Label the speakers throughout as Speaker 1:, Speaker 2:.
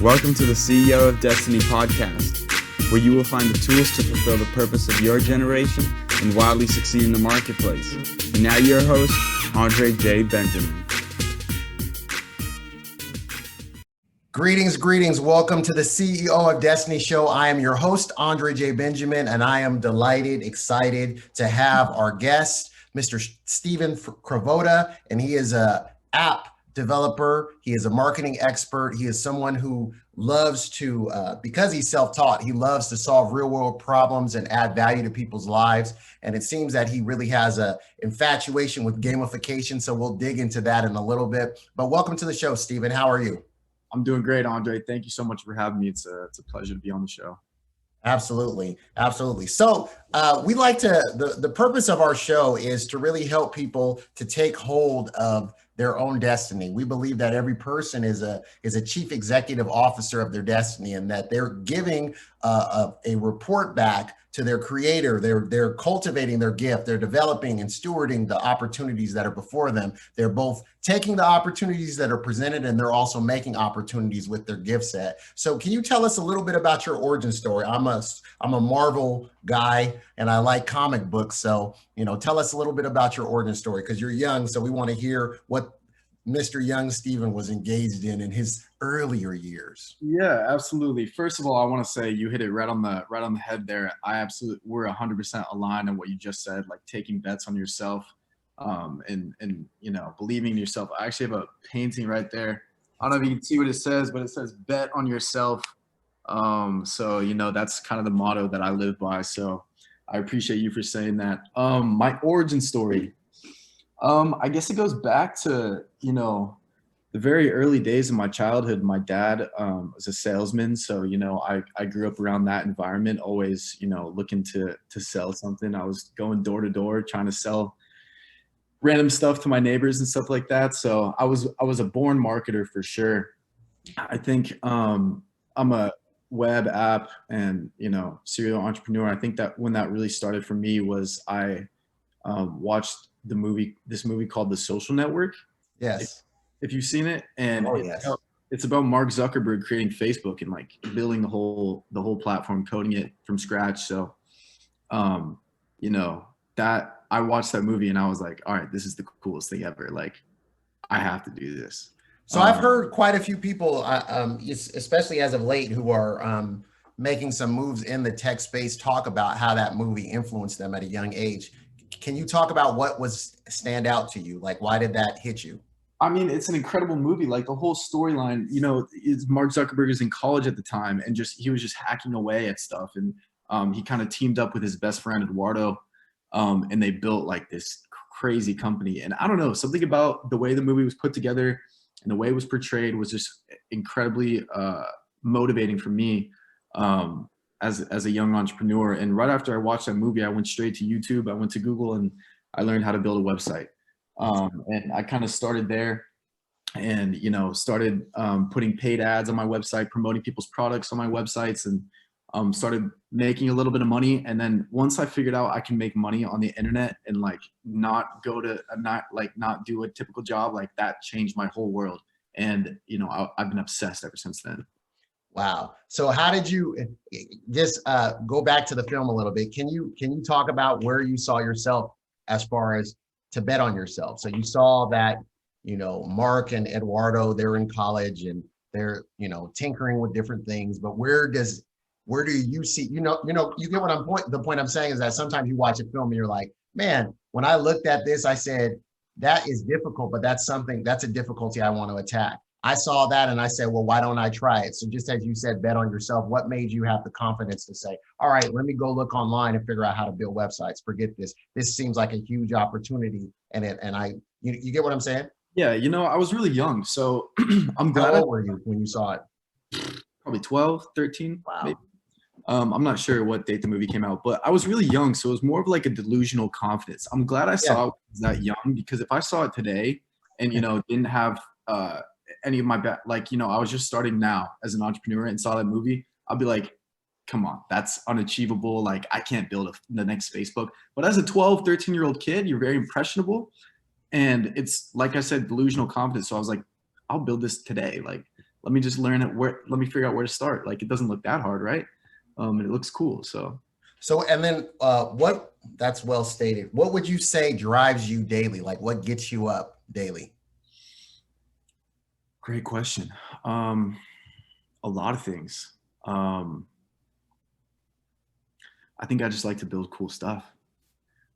Speaker 1: Welcome to the CEO of Destiny podcast, where you will find the tools to fulfill the purpose of your generation and wildly succeed in the marketplace. And now your host, Andre J. Benjamin.
Speaker 2: Greetings. Welcome to the CEO of Destiny show. I am your host, Andre J. Benjamin, and I am delighted, excited to have our guest, Mr. Steven Cravotta, and he is an app developer. He is a marketing expert. He is someone who loves to, because he's self-taught, he loves to solve real-world problems and add value to people's lives. And it seems that he really has a infatuation with gamification. So we'll dig into that in a little bit. But welcome to the show, Steven. How are you?
Speaker 3: I'm doing great, Andre. Thank you so much for having me. It's a pleasure to be on the show.
Speaker 2: Absolutely. So we like to, the purpose of our show is to really help people to take hold of their own destiny. We believe that every person is a chief executive officer of their destiny, and that they're giving a report back to their creator. They're cultivating their gift. They're developing and stewarding the opportunities that are before them. They're both taking the opportunities that are presented, and they're also making opportunities with their gift set. So can you tell us a little bit about your origin story? I'm a Marvel guy and I like comic books. So, tell us a little bit about your origin story, because you're young. So we want to hear what Mr. Young Steven was engaged in his earlier years.
Speaker 3: Yeah, absolutely. First of all, I want to say you hit it right on the head there. We're 100% aligned on what you just said, like taking bets on yourself, and believing in yourself. I actually have a painting right there. I don't know if you can see what it says, but it says bet on yourself. So that's kind of the motto that I live by. So I appreciate you for saying that. My origin story. I guess it goes back to, the very early days of my childhood. My dad was a salesman. So, I grew up around that environment, always, looking to sell something. I was going door to door trying to sell random stuff to my neighbors and stuff like that. So I was a born marketer for sure. I think I'm a web app and, serial entrepreneur. I think that when that really started for me was I watched this movie called The Social Network.
Speaker 2: Yes.
Speaker 3: If you've seen it, and
Speaker 2: yes.
Speaker 3: It's about Mark Zuckerberg creating Facebook and like building the whole platform, coding it from scratch. So, that I watched that movie and I was like, all right, this is the coolest thing ever. Like, I have to do this.
Speaker 2: So I've heard quite a few people, especially as of late, who are making some moves in the tech space, talk about how that movie influenced them at a young age. Can you talk about what was stand out to you? Like, why did that hit you?
Speaker 3: I mean, it's an incredible movie. Like the whole storyline, is Mark Zuckerberg is in college at the time, and he was just hacking away at stuff. And he kind of teamed up with his best friend Eduardo, and they built like this crazy company. And I don't know, something about the way the movie was put together and the way it was portrayed was just incredibly motivating for me as a young entrepreneur. And right after I watched that movie, I went straight to YouTube. I went to Google and I learned how to build a website. And I kind of started there and, started putting paid ads on my website, promoting people's products on my websites, and started making a little bit of money. And then once I figured out I can make money on the internet and like not do a typical job, like that changed my whole world. And, I've been obsessed ever since then.
Speaker 2: Wow. So how did you just go back to the film a little bit? Can you talk about where you saw yourself as far as to bet on yourself? So you saw that, Mark and Eduardo, they're in college and they're, tinkering with different things, but where do you see, you get what the point I'm saying is that sometimes you watch a film and you're like, man, when I looked at this, I said, that is difficult, but that's a difficulty I want to attack. I saw that and I said, well, why don't I try it? So just as you said, bet on yourself. What made you have the confidence to say, all right, let me go look online and figure out how to build websites. Forget this. This seems like a huge opportunity. You get what I'm saying?
Speaker 3: Yeah. I was really young. So I'm glad.
Speaker 2: How old were you when you saw it?
Speaker 3: Probably 12, 13.
Speaker 2: Wow.
Speaker 3: Maybe. I'm not sure what date the movie came out, but I was really young. So it was more of like a delusional confidence. I'm glad I saw it that young, because if I saw it today and, didn't have, any of my I was just starting now as an entrepreneur and saw that movie, I'd be like, come on, that's unachievable. Like I can't build the next Facebook. But as a 12, 13-year-old kid, you're very impressionable. And it's, like I said, delusional confidence. So I was like, I'll build this today. Like let me just learn it. Let me figure out where to start. Like, it doesn't look that hard, right? And it looks cool. So,
Speaker 2: and then that's well stated. What would you say drives you daily? Like, what gets you up daily?
Speaker 3: Great question. A lot of things. I think I just like to build cool stuff.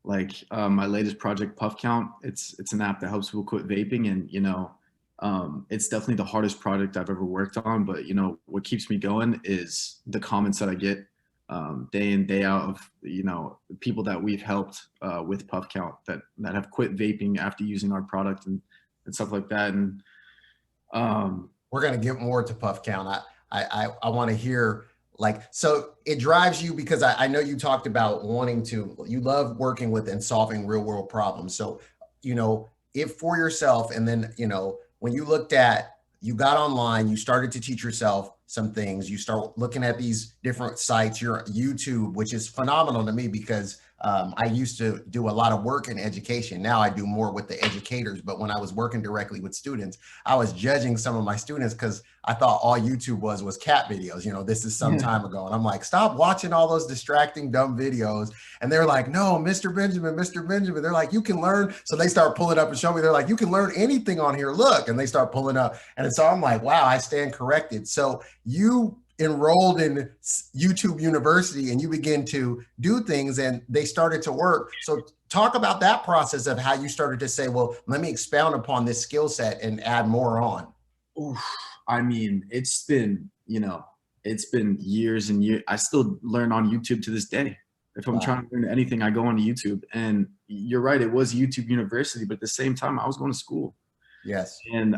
Speaker 3: Like, my latest project, Puff Count, it's an app that helps people quit vaping. And, you know, it's definitely the hardest project I've ever worked on. But, you know, what keeps me going is the comments that I get day in, day out of, you know, people that we've helped with Puff Count that have quit vaping after using our product and stuff like that. And
Speaker 2: we're going to get more to Puff Count. I want to hear, like, so it drives you because I know you talked about you love working with and solving real world problems. So, you know, if for yourself, and then, you know, when you you got online, you started to teach yourself some things, you start looking at these different sites, your YouTube, which is phenomenal to me because I used to do a lot of work in education. Now I do more with the educators, but when I was working directly with students, I was judging some of my students because I thought all YouTube was cat videos. You know, this is some time ago. And I'm like, stop watching all those distracting, dumb videos. And they're like, no, Mr. Benjamin. They're like, you can learn. So they start pulling up and show me, they're like, you can learn anything on here. Look. And they start pulling up. And so I'm like, wow, I stand corrected. So you enrolled in YouTube University and you begin to do things and they started to work. So talk about that process of how you started to say, well, let me expound upon this skill set and add more on.
Speaker 3: Oof. I mean, it's been years and years. I still learn on YouTube to this day. If I'm trying to learn anything, I go onto YouTube. And you're right, it was YouTube University, but at the same time, I was going to school.
Speaker 2: Yes.
Speaker 3: And,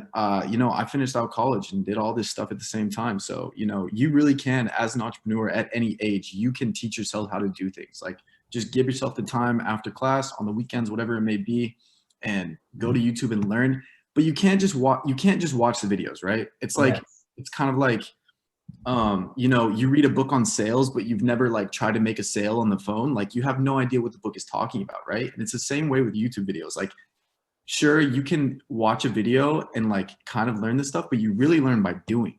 Speaker 3: you know, I finished out college and did all this stuff at the same time. So, you know, you really can, as an entrepreneur at any age, you can teach yourself how to do things. Like, just give yourself the time after class, on the weekends, whatever it may be, and go to YouTube and learn. But you can't just watch the videos, right? It's like, it's kind of like, you know, you read a book on sales, but you've never like tried to make a sale on the phone. Like, you have no idea what the book is talking about, right? And it's the same way with YouTube videos. Like, sure, you can watch a video and like kind of learn this stuff, but you really learn by doing,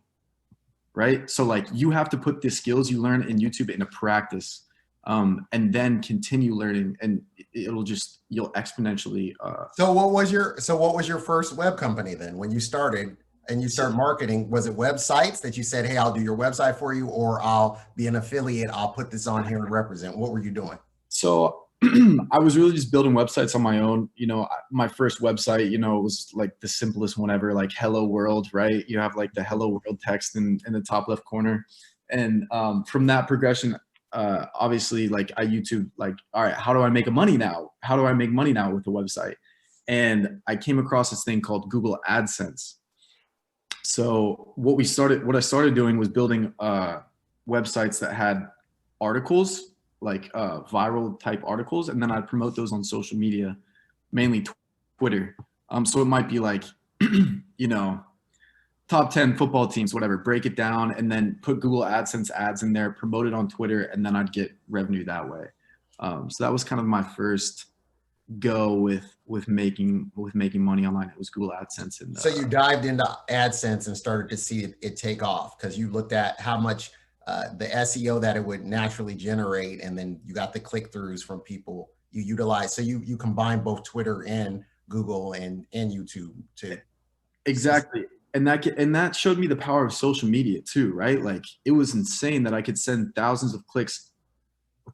Speaker 3: right? So like, you have to put the skills you learn in YouTube into practice, and then continue learning, and you'll exponentially.
Speaker 2: So what was your first web company then when you started and you start marketing? Was it websites that you said, hey, I'll do your website for you, or I'll be an affiliate, I'll put this on here and represent? What were you doing?
Speaker 3: So I was really just building websites on my own. You know, my first website, you know, it was like the simplest one ever, like hello world, right? You have like the hello world text in the top left corner. And from that progression, obviously, like, I YouTube, like, all right, how do I make money now? How do I make money now with the website? And I came across this thing called Google AdSense. So what I started doing was building websites that had articles, like viral type articles, and then I'd promote those on social media, mainly Twitter. So it might be like, you know, top 10 football teams, whatever, break it down and then put Google AdSense ads in there, promote it on Twitter, and then I'd get revenue that way. So that was kind of my first go with making money online. It was Google AdSense. And
Speaker 2: so you dived into AdSense and started to see it take off because you looked at how much the SEO that it would naturally generate, and then you got the click-throughs from people you utilize. So you combine both Twitter and Google and YouTube too.
Speaker 3: Exactly. And that showed me the power of social media too, right? Like, it was insane that I could send thousands of clicks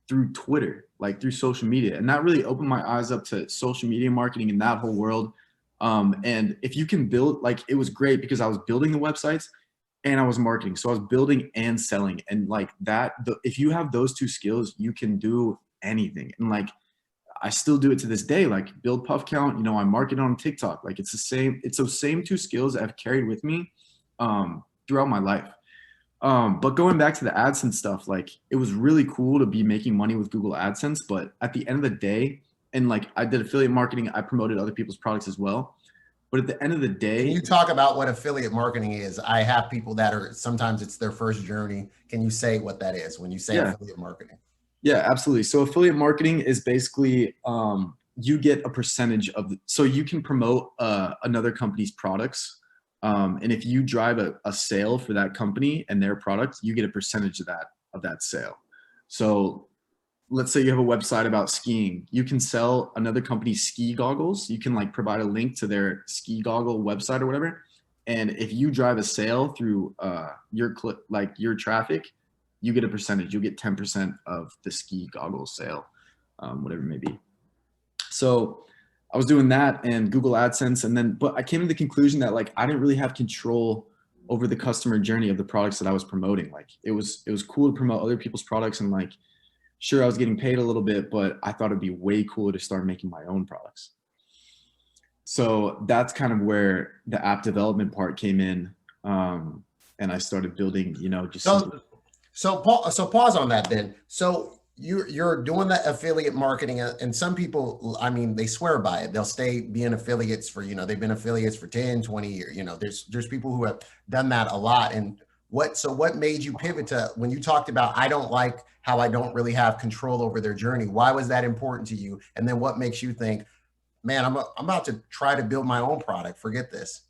Speaker 3: through Twitter, like through social media. And that really opened my eyes up to social media marketing and that whole world. And if you can build, like, it was great because I was building the websites and I was marketing. So I was building and selling. And like if you have those two skills, you can do anything. And like, I still do it to this day, like build Puff Count, you know, I market on TikTok. Like, it's those same two skills that I've carried with me throughout my life. But going back to the AdSense stuff, like, it was really cool to be making money with Google AdSense. But at the end of the day, and like, I did affiliate marketing, I promoted other people's products as well. But at the end of the day,
Speaker 2: can you talk about what affiliate marketing is? I have people that sometimes it's their first journey. Can you say what that is when you say affiliate marketing?
Speaker 3: Yeah, absolutely. So affiliate marketing is basically you get a percentage of so you can promote another company's products And if you drive a sale for that company and their product, you get a percentage of that sale. So let's say you have a website about skiing. You can sell another company's ski goggles. You can like provide a link to their ski goggle website or whatever. And if you drive a sale through your traffic, you get a percentage. You'll get 10% of the ski goggles sale, whatever it may be. So I was doing that and Google AdSense, but I came to the conclusion that like I didn't really have control over the customer journey of the products that I was promoting. Like it was cool to promote other people's products, and like sure I was getting paid a little bit, but I thought it'd be way cooler to start making my own products. So that's kind of where the app development part came in, and I started building.
Speaker 2: So pause on that then. So you're doing the affiliate marketing, and some people, I mean, they swear by it. They'll stay being affiliates for, they've been affiliates for 10, 20 years. There's people who have done that a lot. And what made you pivot to, when you talked about, I don't like how I don't really have control over their journey? Why was that important to you? And then what makes you think, man, I'm about to try to build my own product. Forget this.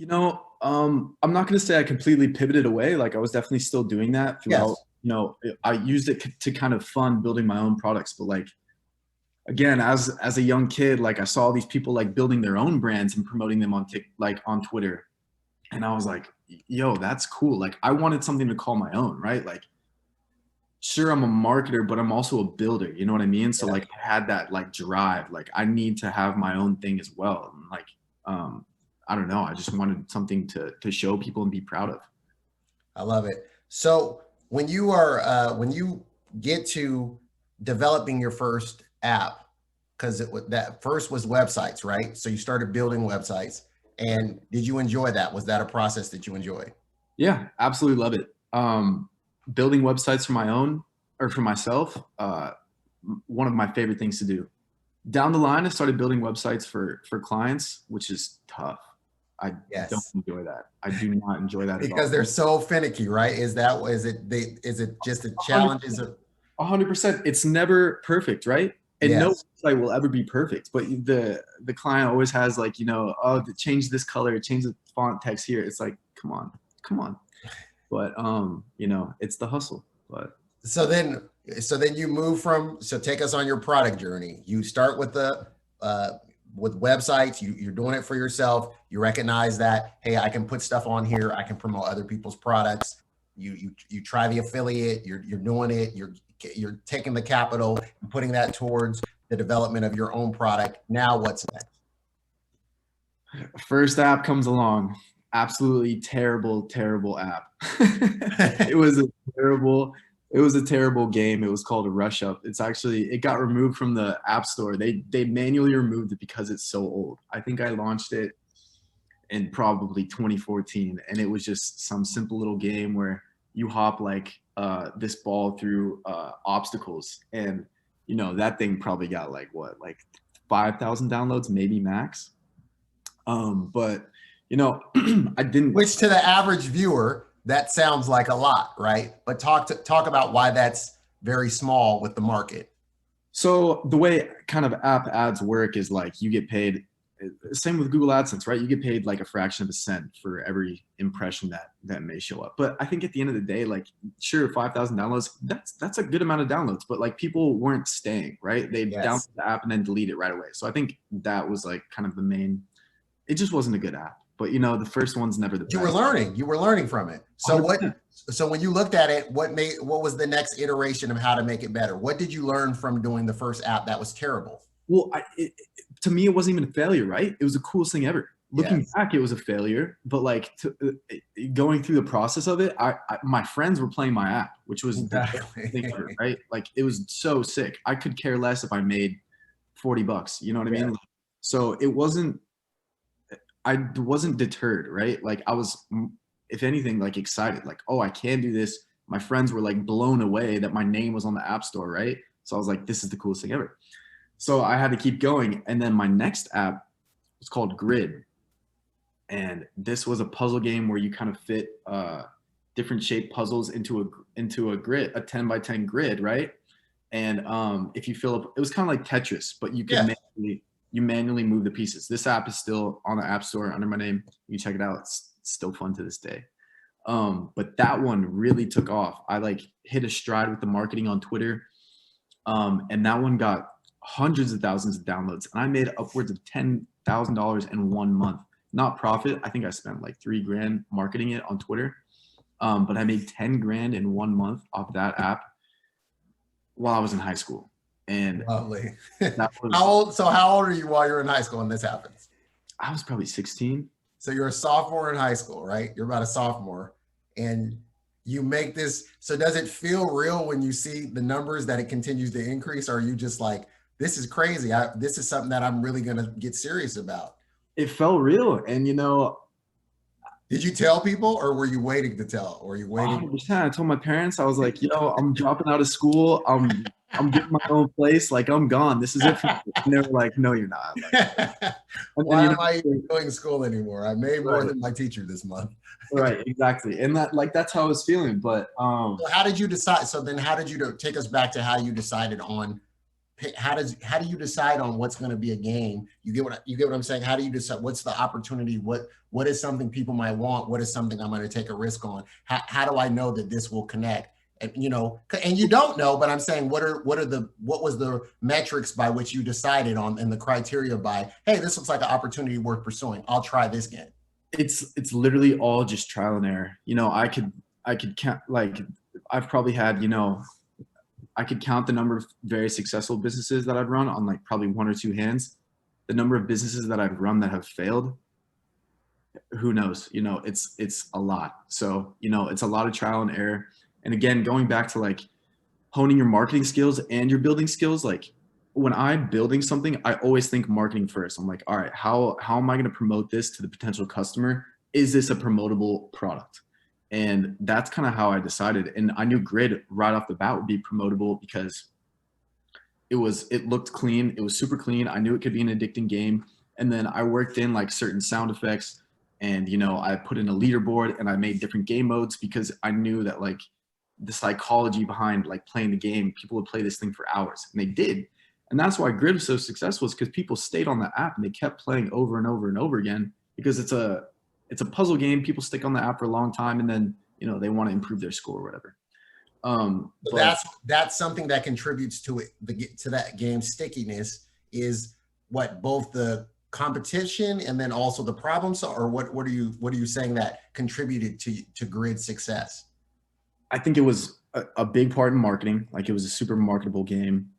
Speaker 3: I'm not going to say I completely pivoted away. Like I was definitely still doing that throughout. Yes. I used it to kind of fund building my own products. But like, again, as a young kid, like I saw these people like building their own brands and promoting them on on Twitter. And I was like, yo, that's cool. Like I wanted something to call my own, right? Like, sure, I'm a marketer, but I'm also a builder. You know what I mean? So like I had that like drive, like I need to have my own thing as well. And like, I don't know. I just wanted something to show people and be proud of.
Speaker 2: I love it. So when you get to developing your first app, because that first was websites, right? So you started building websites, and did you enjoy that? Was that a process that you enjoyed?
Speaker 3: Yeah, absolutely love it. Building websites for myself, one of my favorite things to do. Down the line, I started building websites for clients, which is tough. I don't enjoy that. I do not enjoy that
Speaker 2: because they're so finicky, right? Is it just the challenges of
Speaker 3: 100%? It's never perfect, right? And no website will ever be perfect. But the client always has like, change this color, change the font text here. It's like, come on. But it's the hustle. But
Speaker 2: so then you move take us on your product journey. You start with with websites, you're doing it for yourself. You recognize that, hey, I can put stuff on here. I can promote other people's products. You try the affiliate, you're doing it. You're taking the capital and putting that towards the development of your own product. Now what's next?
Speaker 3: First app comes along. Absolutely terrible app. It was a terrible game. It was called a Rush Up. It got removed from the App Store. They manually removed it because it's so old. I think I launched it in probably 2014, and it was just some simple little game where you hop like this ball through obstacles, and that thing probably got like 5,000 downloads, maybe max. But I didn't.
Speaker 2: Which to the average viewer, that sounds like a lot, right? But talk about why that's very small with the market.
Speaker 3: So the way kind of app ads work is like you get paid. Same with Google AdSense, right? You get paid like a fraction of a cent for every impression that may show up. But I think at the end of the day, like sure, 5,000 downloads, that's a good amount of downloads. But like people weren't staying, right? They'd download the app and then delete it right away. So I think that was like kind of the main. It just wasn't a good app. But the first one's never the best.
Speaker 2: You were learning from it. So
Speaker 3: 100%.
Speaker 2: So when you looked at it, what was the next iteration of how to make it better? What did you learn from doing the first app that was terrible?
Speaker 3: Well, to me, it wasn't even a failure, right? It was the coolest thing ever. Looking back, it was a failure. But like going through the process of it, my friends were playing my app, which was the thing ever, right? Like it was so sick. I could care less if I made $40. You know what I mean? So I wasn't deterred, right? Like I was, if anything, like excited, like, oh, I can do this. My friends were like blown away that my name was on the App Store, right? So I was like, this is the coolest thing ever. So I had to keep going. And then my next app was called Grid. And this was a puzzle game where you kind of fit different shaped puzzles into a grid, a 10 by 10 grid, right? And if you fill up, it was kind of like Tetris, but you could you manually move the pieces. This app is still on the App Store under my name. You check it out. It's still fun to this day. But that one really took off. I like hit a stride with the marketing on Twitter. And that one got hundreds of thousands of downloads. And I made upwards of $10,000 in 1 month. Not profit. I think I spent like $3,000 marketing it on Twitter. But I made 10 grand in 1 month off that app while I was in high school. And
Speaker 2: lovely.
Speaker 3: That was,
Speaker 2: how old are you while you're in high school when this happens?
Speaker 3: I was probably 16.
Speaker 2: So you're a sophomore in high school, right? You're about a sophomore, and you make this. So does it feel real when you see the numbers that it continues to increase? Or are you just like, this is crazy. This is something that I'm really going to get serious about?
Speaker 3: It felt real. And, you know,
Speaker 2: did you tell people, or were you waiting to tell? Or were you waiting?
Speaker 3: 100%. I told my parents, I was like, yo, I'm dropping out of school. I'm getting my own place. Like, I'm gone. This is it for me. And they were like, no, you're not. Like,
Speaker 2: why am I even going to school anymore? I made more than my teacher this month.
Speaker 3: Right, exactly. And that's how I was feeling. But
Speaker 2: so how did you decide? So then how did you take us back to how you decided on, how do you decide on what's going to be a game? You get what I'm saying? How do you decide what's the opportunity? What is something people might want? What is something I'm going to take a risk on? How do I know that this will connect? And, you know, and you don't know, but I'm saying, what was the metrics by which you decided on, and the criteria by, hey, this looks like an opportunity worth pursuing. I'll try this game.
Speaker 3: It's literally all just trial and error. You know, I could count, like, I've probably had, you know, I could count the number of very successful businesses that I've run on like probably one or two hands. The number of businesses that I've run that have failed, who knows? You know, it's a lot. So, you know, it's a lot of trial and error. And again, going back to like honing your marketing skills and your building skills, like when I'm building something, I always think marketing first. I'm like, all right, how am I going to promote this to the potential customer? Is this a promotable product? And that's kind of how I decided. And I knew Grid right off the bat would be promotable because it looked clean. It was super clean. I knew it could be an addicting game. And then I worked in like certain sound effects, and, you know, I put in a leaderboard and I made different game modes because I knew that like the psychology behind like playing the game, people would play this thing for hours, and they did. And that's why Grid was so successful, is because people stayed on the app and they kept playing over and over and over again, because it's a puzzle game. People stick on the app for a long time, and then, you know, they want to improve their score or whatever.
Speaker 2: But that's something that contributes to it, to that game stickiness, is what, both the competition and then also the problems, or what are you saying that contributed to Grid's success?
Speaker 3: I think it was a big part in marketing. Like, it was a super marketable game.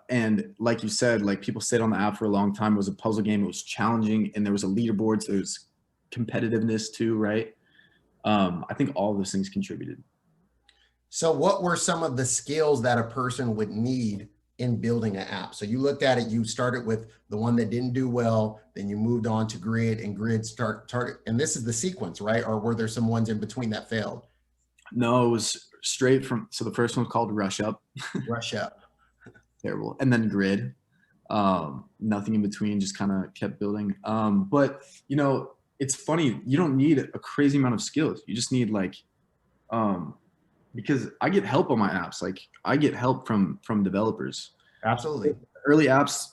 Speaker 3: And like you said, like, people stayed on the app for a long time. It was a puzzle game. It was challenging, and there was a leaderboard. So there's competitiveness too, right? I think all of those things contributed.
Speaker 2: So what were some of the skills that a person would need in building an app? So you looked at it, you started with the one that didn't do well, then you moved on to Grid, and Grid started, and this is the sequence, right? Or were there some ones in between that failed?
Speaker 3: No, it was straight from, so the first one was called Rush Up.
Speaker 2: Rush Up.
Speaker 3: Terrible. And then Grid. Nothing in between, just kind of kept building. But, you know, it's funny, you don't need a crazy amount of skills. You just need like, because I get help on my apps. Like, I get help from developers.
Speaker 2: Absolutely.
Speaker 3: Early apps,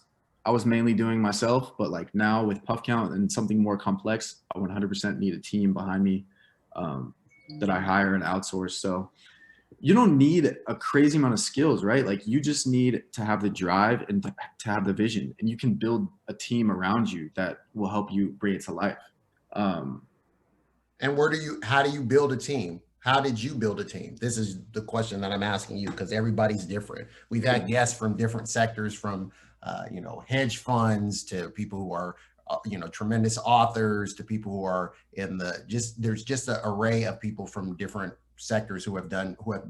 Speaker 3: I was mainly doing myself, but like now with Puff Count and something more complex, I 100% need a team behind me that I hire and outsource. So you don't need a crazy amount of skills, right? Like, you just need to have the drive and to have the vision, and you can build a team around you that will help you bring it to life.
Speaker 2: And how do you build a team? How did you build a team? This is the question that I'm asking you, because everybody's different. We've had guests from different sectors, from you know, hedge funds, to people who are you know, tremendous authors, to people who are in there's just an array of people from different sectors who have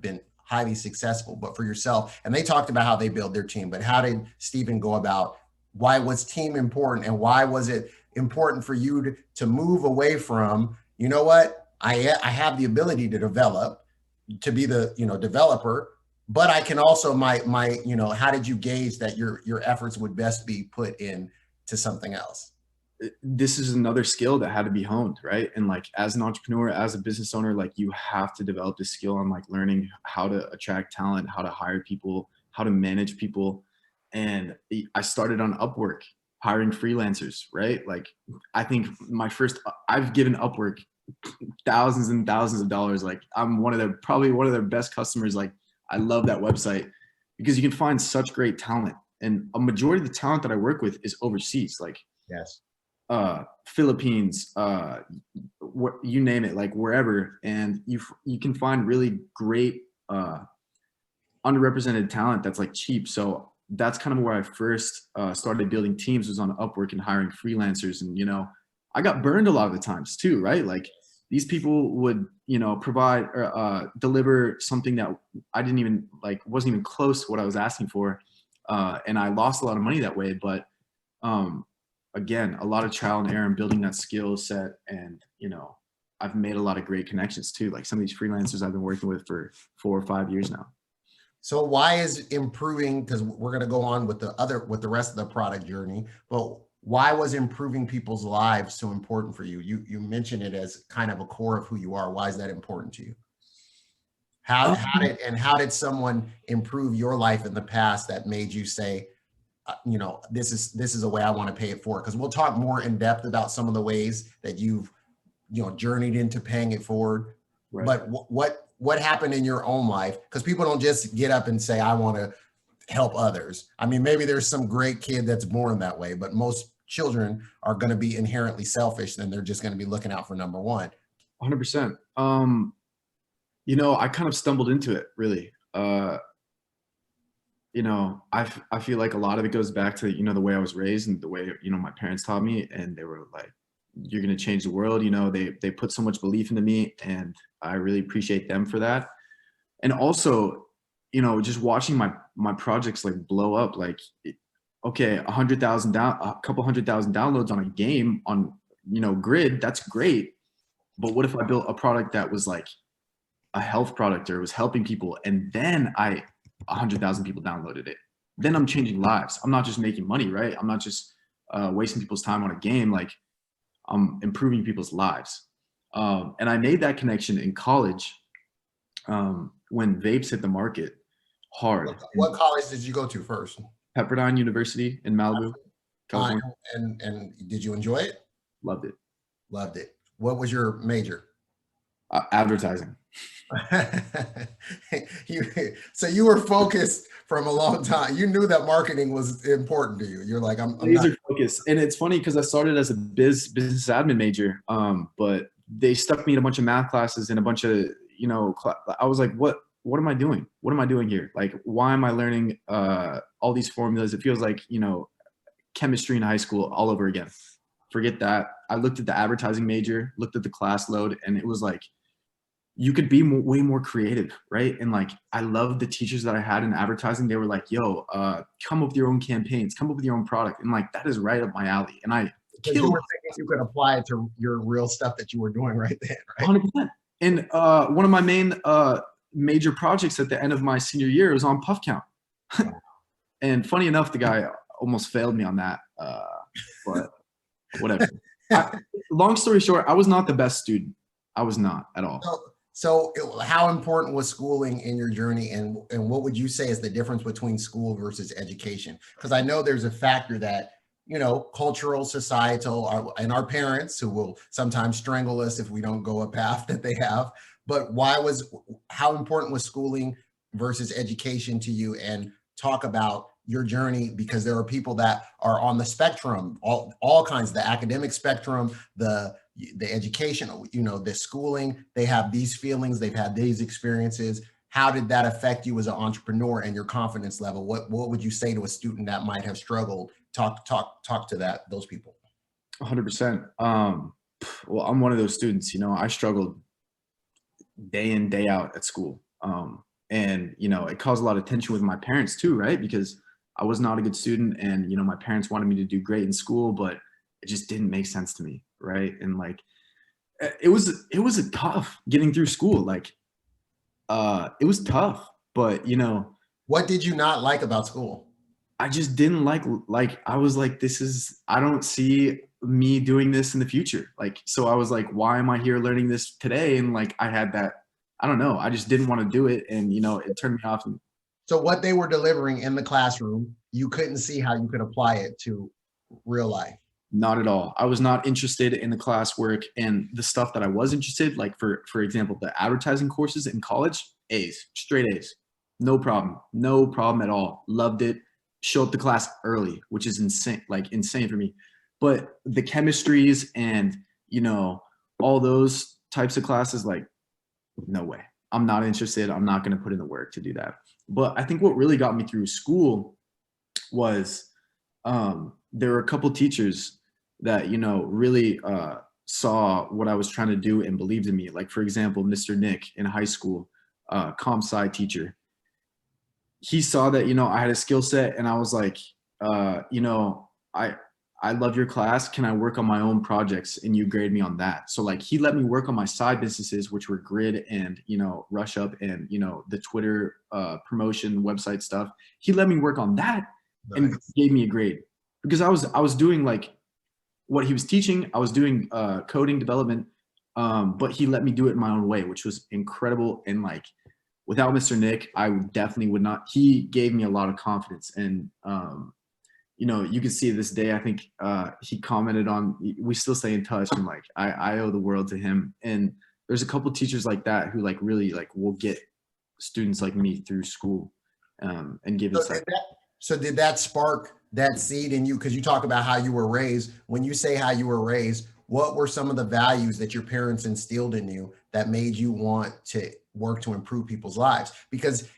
Speaker 2: been highly successful. But for yourself, and they talked about how they build their team, but how did Stephen go about, why was team important, and why was it important for you to move away from, you know what, I have the ability to develop, to be the, you know, developer, but I can also my you know, how did you gauge that your efforts would best be put in to something else?
Speaker 3: This is another skill that had to be honed, right? And like, as an entrepreneur, as a business owner, like, you have to develop this skill on like learning how to attract talent, how to hire people, how to manage people. And I started on Upwork, hiring freelancers, right? Like, I think I've given Upwork thousands and thousands of dollars. Like, I'm probably one of their best customers. Like, I love that website because you can find such great talent. And a majority of the talent that I work with is overseas, like
Speaker 2: Yes.
Speaker 3: Philippines, you name it, like wherever. And you can find really great underrepresented talent that's like cheap. So that's kind of where I first started building teams, was on Upwork and hiring freelancers. And, I got burned a lot of the times too, right? Like, these people would, provide or deliver something that I didn't even wasn't even close to what I was asking for. And I lost a lot of money that way. But again, a lot of trial and error and building that skill set. And, I've made a lot of great connections too. Like, some of these freelancers I've been working with for 4 or 5 years now.
Speaker 2: So why is improving, because we're going to go on with the rest of the product journey, but why was improving people's lives so important for you? You mentioned it as kind of a core of who you are. Why is that important to you? How did someone improve your life in the past that made you say, this is a way I want to pay it forward? Because we'll talk more in depth about some of the ways that you've, journeyed into paying it forward. Right. But what happened in your own life? Because people don't just get up and say, I want to help others. I mean, maybe there's some great kid that's born that way, but most children are going to be inherently selfish, and they're just going to be looking out for number one.
Speaker 3: 100%. I kind of stumbled into it, really. I feel like a lot of it goes back to, the way I was raised and the way, my parents taught me, and they were like, you're going to change the world. They put so much belief into me, and I really appreciate them for that. And also, just watching my projects like blow up, like, okay, a couple 100,000 downloads on a game on, Grid, that's great. But what if I built a product that was like a health product, or was helping people, and then 100,000 people downloaded it? Then I'm changing lives. I'm not just making money, right? I'm not just wasting people's time on a game. Like, I'm improving people's lives. And I made that connection in college when vapes hit the market hard.
Speaker 2: What college did you go to first?
Speaker 3: Pepperdine University in Malibu, California.
Speaker 2: And did you enjoy it?
Speaker 3: Loved it.
Speaker 2: Loved it. What was your major?
Speaker 3: Advertising.
Speaker 2: So you were focused from a long time. You knew that marketing was important to you. You're like, I'm
Speaker 3: laser focused. And it's funny because I started as a business admin major, but they stuck me in a bunch of math classes and a bunch of, I was like, what am I doing? What am I doing here? Like, why am I learning all these formulas? It feels like, chemistry in high school all over again. Forget that. I looked at the advertising major, looked at the class load, and it was like, you could be way more creative, right? And like, I loved the teachers that I had in advertising. They were like, yo, come up with your own campaigns, come up with your own product. And like, that is right up my alley. And I
Speaker 2: you were thinking you could apply it to your real stuff that you were doing right there, right?
Speaker 3: 100%. And one of my main major projects at the end of my senior year was on Puff Count. And funny enough, the guy almost failed me on that, but whatever. Long story short, I was not the best student. I was not at all.
Speaker 2: So how important was schooling in your journey, and what would you say is the difference between school versus education? Because I know there's a factor that, cultural, societal, and our parents, who will sometimes strangle us if we don't go a path that they have. But how important was schooling versus education to you? And talk about your journey, because there are people that are on the spectrum, all kinds, the academic spectrum, the education, the schooling, they have these feelings, they've had these experiences. How did that affect you as an entrepreneur and your confidence level? What would you say to a student that might have struggled? Talk to those people.
Speaker 3: 100%. Well, I'm one of those students, I struggled day in, day out at school. And, it caused a lot of tension with my parents too, right? Because I was not a good student, and, my parents wanted me to do great in school, but it just didn't make sense to me. Right. And like, it was a tough getting through school. Like, it was tough, but
Speaker 2: what did you not like about school?
Speaker 3: I just didn't like, I was like, I don't see me doing this in the future. Like, so I was like, why am I here learning this today? And like, I had that, I don't know, I just didn't want to do it. And, it turned me off. And
Speaker 2: So what they were delivering in the classroom, you couldn't see how you could apply it to real life.
Speaker 3: Not at all. I was not interested in the classwork, and the stuff that I was interested, like for example, the advertising courses in college, A's, straight A's. No problem. No problem at all. Loved it. Show up to class early, which is insane, like insane for me. But the chemistries and, all those types of classes, like, no way. I'm not interested. I'm not going to put in the work to do that. But I think what really got me through school was there were a couple teachers that, really saw what I was trying to do and believed in me. Like, for example, Mr. Nick in high school, comp sci teacher. He saw that, I had a skill set, and I was like, I love your class. Can I work on my own projects and you grade me on that? So like he let me work on my side businesses, which were Grid and, Rush Up and, the Twitter promotion website stuff. He let me work on that and gave me a grade because I was doing like what he was teaching. I was doing coding development, but he let me do it in my own way, which was incredible. And like without Mr. Nick, I definitely would not. He gave me a lot of confidence and, you can see this day, I think he commented on, we still stay in touch, and like, I owe the world to him. And there's a couple teachers like that who like really like will get students like me through school and give us that.
Speaker 2: So did that spark that seed in you? Because you talk about how you were raised. When you say how you were raised, what were some of the values that your parents instilled in you that made you want to work to improve people's lives? Because,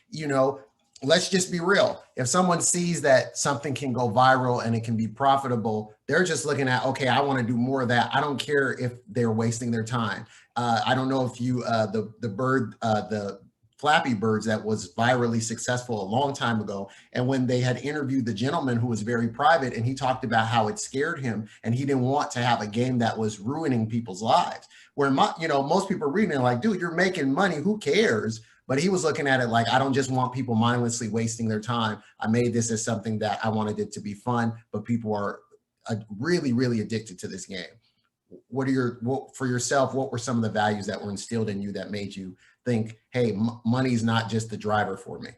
Speaker 2: let's just be real. If someone sees that something can go viral and it can be profitable, they're just looking at, okay, I want to do more of that. I don't care if they're wasting their time. I don't know if you, the Flappy Birds that was virally successful a long time ago. And when they had interviewed the gentleman who was very private, and he talked about how it scared him and he didn't want to have a game that was ruining people's lives. Where, most people are reading it like, dude, you're making money. Who cares? But he was looking at it like, I don't just want people mindlessly wasting their time. I made this as something that I wanted it to be fun, but people are really, really addicted to this game. For yourself, what were some of the values that were instilled in you that made you think, hey, money's not just the driver for me?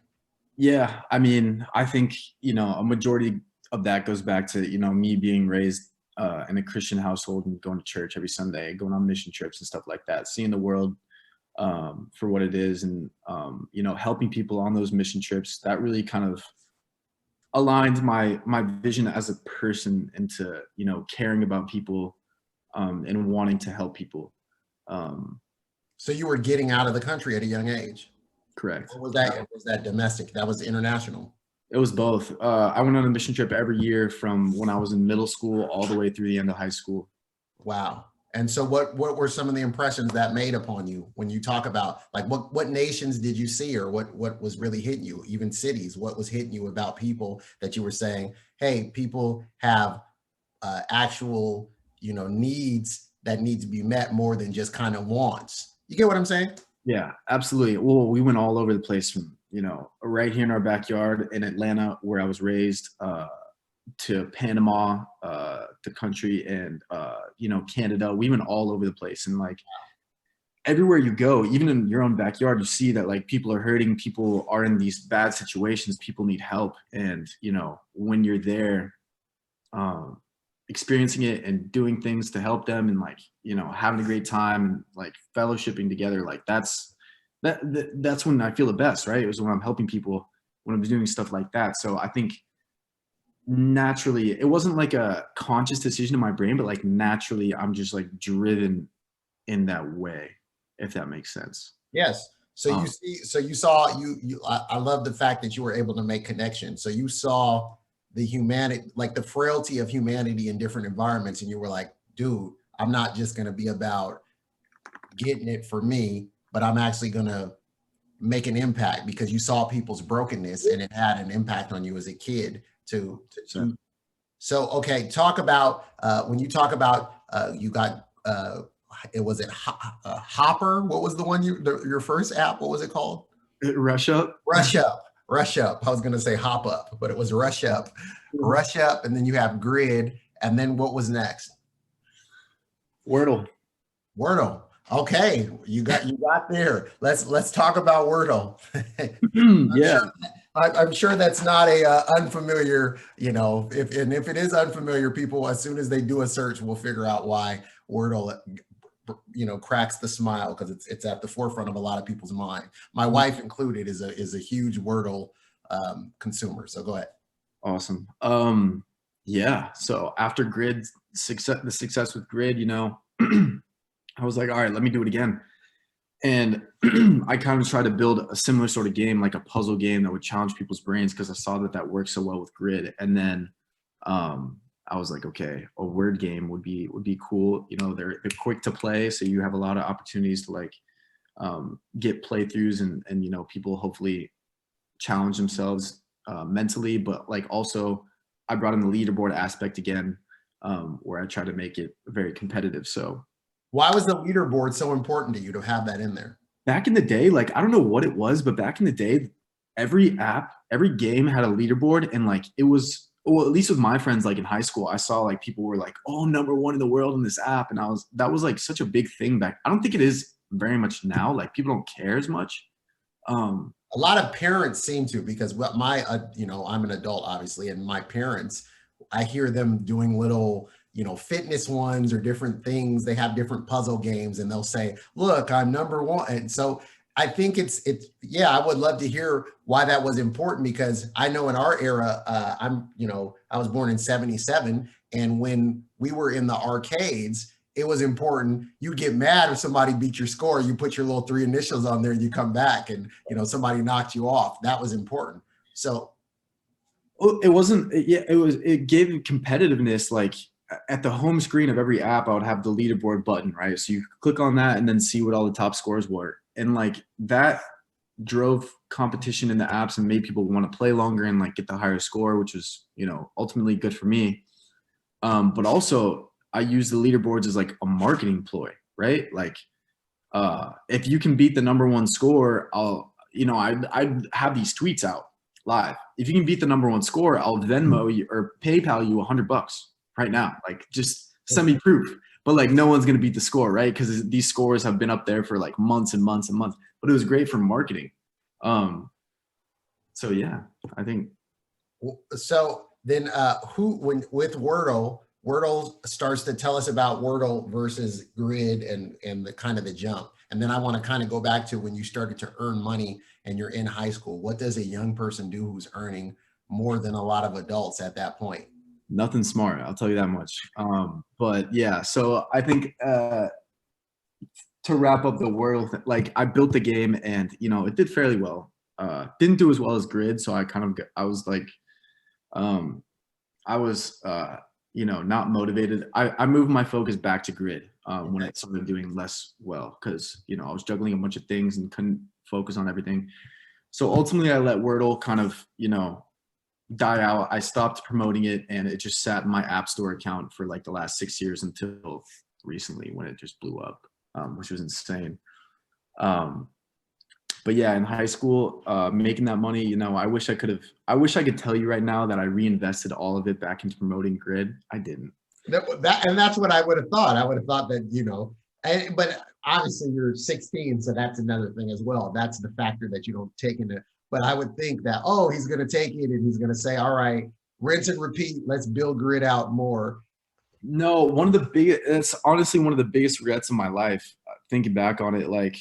Speaker 3: Yeah. I mean, I think, a majority of that goes back to, me being raised in a Christian household and going to church every Sunday, going on mission trips and stuff like that, seeing the world for what it is, and helping people on those mission trips. That really kind of aligned my vision as a person into caring about people and wanting to help people.
Speaker 2: So you were getting out of the country at a young age?
Speaker 3: Correct.
Speaker 2: Or was that domestic? That was international?
Speaker 3: It was both. I went on a mission trip every year from when I was in middle school all the way through the end of high school.
Speaker 2: Wow. And so what were some of the impressions that made upon you when you talk about, like, what nations did you see, or what was really hitting you, even cities? What was hitting you about people that you were saying, hey, people have actual, needs that need to be met more than just kind of wants? You get what I'm saying?
Speaker 3: Yeah, absolutely. Well, we went all over the place from, right here in our backyard in Atlanta, where I was raised, to Panama, the country, and Canada. We went all over the place, and like everywhere you go, even in your own backyard, you see that like people are hurting, people are in these bad situations, people need help. And when you're there experiencing it and doing things to help them, and like having a great time and like fellowshipping together, like that's when I feel the best, right? It was when I'm helping people, when I'm doing stuff like that. So I think naturally, it wasn't like a conscious decision in my brain, but like naturally I'm just like driven in that way, if that makes sense.
Speaker 2: Yes. So I love the fact that you were able to make connections. So you saw the humanity, like the frailty of humanity in different environments, and you were like, dude, I'm not just going to be about getting it for me, but I'm actually going to make an impact, because you saw people's brokenness and it had an impact on you as a kid too. So, okay, talk about when you talk about you got Hopper? What was the one your first app? What was it called?
Speaker 3: Rush Up.
Speaker 2: Rush Up. I was going to say Hop Up, but it was Rush Up. Rush Up, and then you have Grid, and then what was next?
Speaker 3: Wordle.
Speaker 2: Okay, you got there. Let's talk about Wordle.
Speaker 3: Yeah.
Speaker 2: I'm sure that's not a unfamiliar, if it is unfamiliar, people, as soon as they do a search, will figure out why Wordle, cracks the smile, because it's at the forefront of a lot of people's mind. My wife included is a huge Wordle consumer. So go ahead.
Speaker 3: Awesome. Yeah. So after Grid the success with Grid, I was like, all right, let me do it again. And I kind of tried to build a similar sort of game, like a puzzle game that would challenge people's brains, because I saw that worked so well with Grid. And then I was like, okay, a word game would be cool. They're quick to play, so you have a lot of opportunities to like get playthroughs and people hopefully challenge themselves mentally, but like also I brought in the leaderboard aspect again, where I try to make it very competitive. So
Speaker 2: why was the leaderboard so important to you to have that in there?
Speaker 3: Back in the day, like, I don't know what it was, but back in the day, every game had a leaderboard, and like it was, well, at least with my friends, like in high school, I saw like people were like, oh, #1 in the world in this app. And that was like such a big thing back. I don't think it is very much now. Like people don't care as much.
Speaker 2: A lot of parents seem to, because what I'm an adult, obviously, and my parents, I hear them doing little, fitness ones or different things. They have different puzzle games, and they'll say, look, I'm #1. And so I think I would love to hear why that was important, because I know in our era, I was born in 77. And when we were in the arcades, it was important. You'd get mad if somebody beat your score. You put your little 3 initials on there, and you come back, and somebody knocked you off. That was important. So
Speaker 3: it wasn't. Yeah, it gave competitiveness. Like at the home screen of every app, I would have the leaderboard button, right? So you click on that and then see what all the top scores were, and like that drove competition in the apps and made people want to play longer and like get the higher score, which was ultimately good for me. But also, I use the leaderboards as like a marketing ploy, right? Like, if you can beat the #1 score, I'd have these tweets out live. If you can beat the #1 score, I'll Venmo you or PayPal you $100 right now. Like, just send me proof. But like, no one's gonna beat the score, right? Because these scores have been up there for like months and months and months. But it was great for marketing. So yeah, I think.
Speaker 2: So then, with Wordle starts to tell us about Wordle versus Grid and the kind of the jump. And then I want to kind of go back to when you started to earn money and you're in high school. What does a young person do who's earning more than a lot of adults at that point?
Speaker 3: Nothing smart, I'll tell you that much. But yeah, so I think to wrap up the Wordle, like I built the game and it did fairly well. Didn't do as well as Grid, so I was like, not motivated. I moved my focus back to Grid when it started doing less well, because I was juggling a bunch of things and couldn't focus on everything. So ultimately, I let Wordle kind of die out. I stopped promoting it, and it just sat in my App Store account for like the last 6 years until recently, when it just blew up, which was insane. But yeah, in high school, making that money, I wish I could tell you right now that I reinvested all of it back into promoting Grid. I didn't.
Speaker 2: And that's what I would have thought. I would have thought that, but obviously you're 16, so that's another thing as well. That's the factor that you don't take into. But I would think that, he's going to take it and he's going to say, all right, rinse and repeat. Let's build Grid out more.
Speaker 3: No, it's honestly one of the biggest regrets of my life. Thinking back on it, like,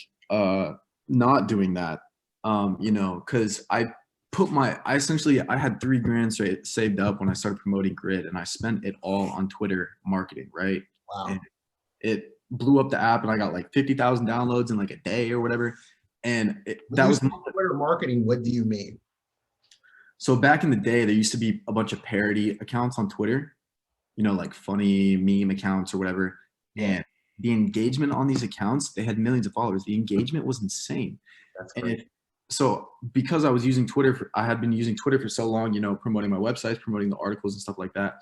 Speaker 3: not doing that, because I had $3,000 saved up when I started promoting Grid, and I spent it all on Twitter marketing, right?
Speaker 2: Wow.
Speaker 3: And it blew up the app, and I got like 50,000 downloads in like a day or whatever. And that was
Speaker 2: Twitter marketing. What do you mean?
Speaker 3: So back in the day, there used to be a bunch of parody accounts on Twitter, like funny meme accounts or whatever.
Speaker 2: Yeah.
Speaker 3: And the engagement on these accounts, they had millions of followers. The engagement was insane.
Speaker 2: That's great.
Speaker 3: So because I was using Twitter, I had been using Twitter for so long, promoting my websites, promoting the articles and stuff like that.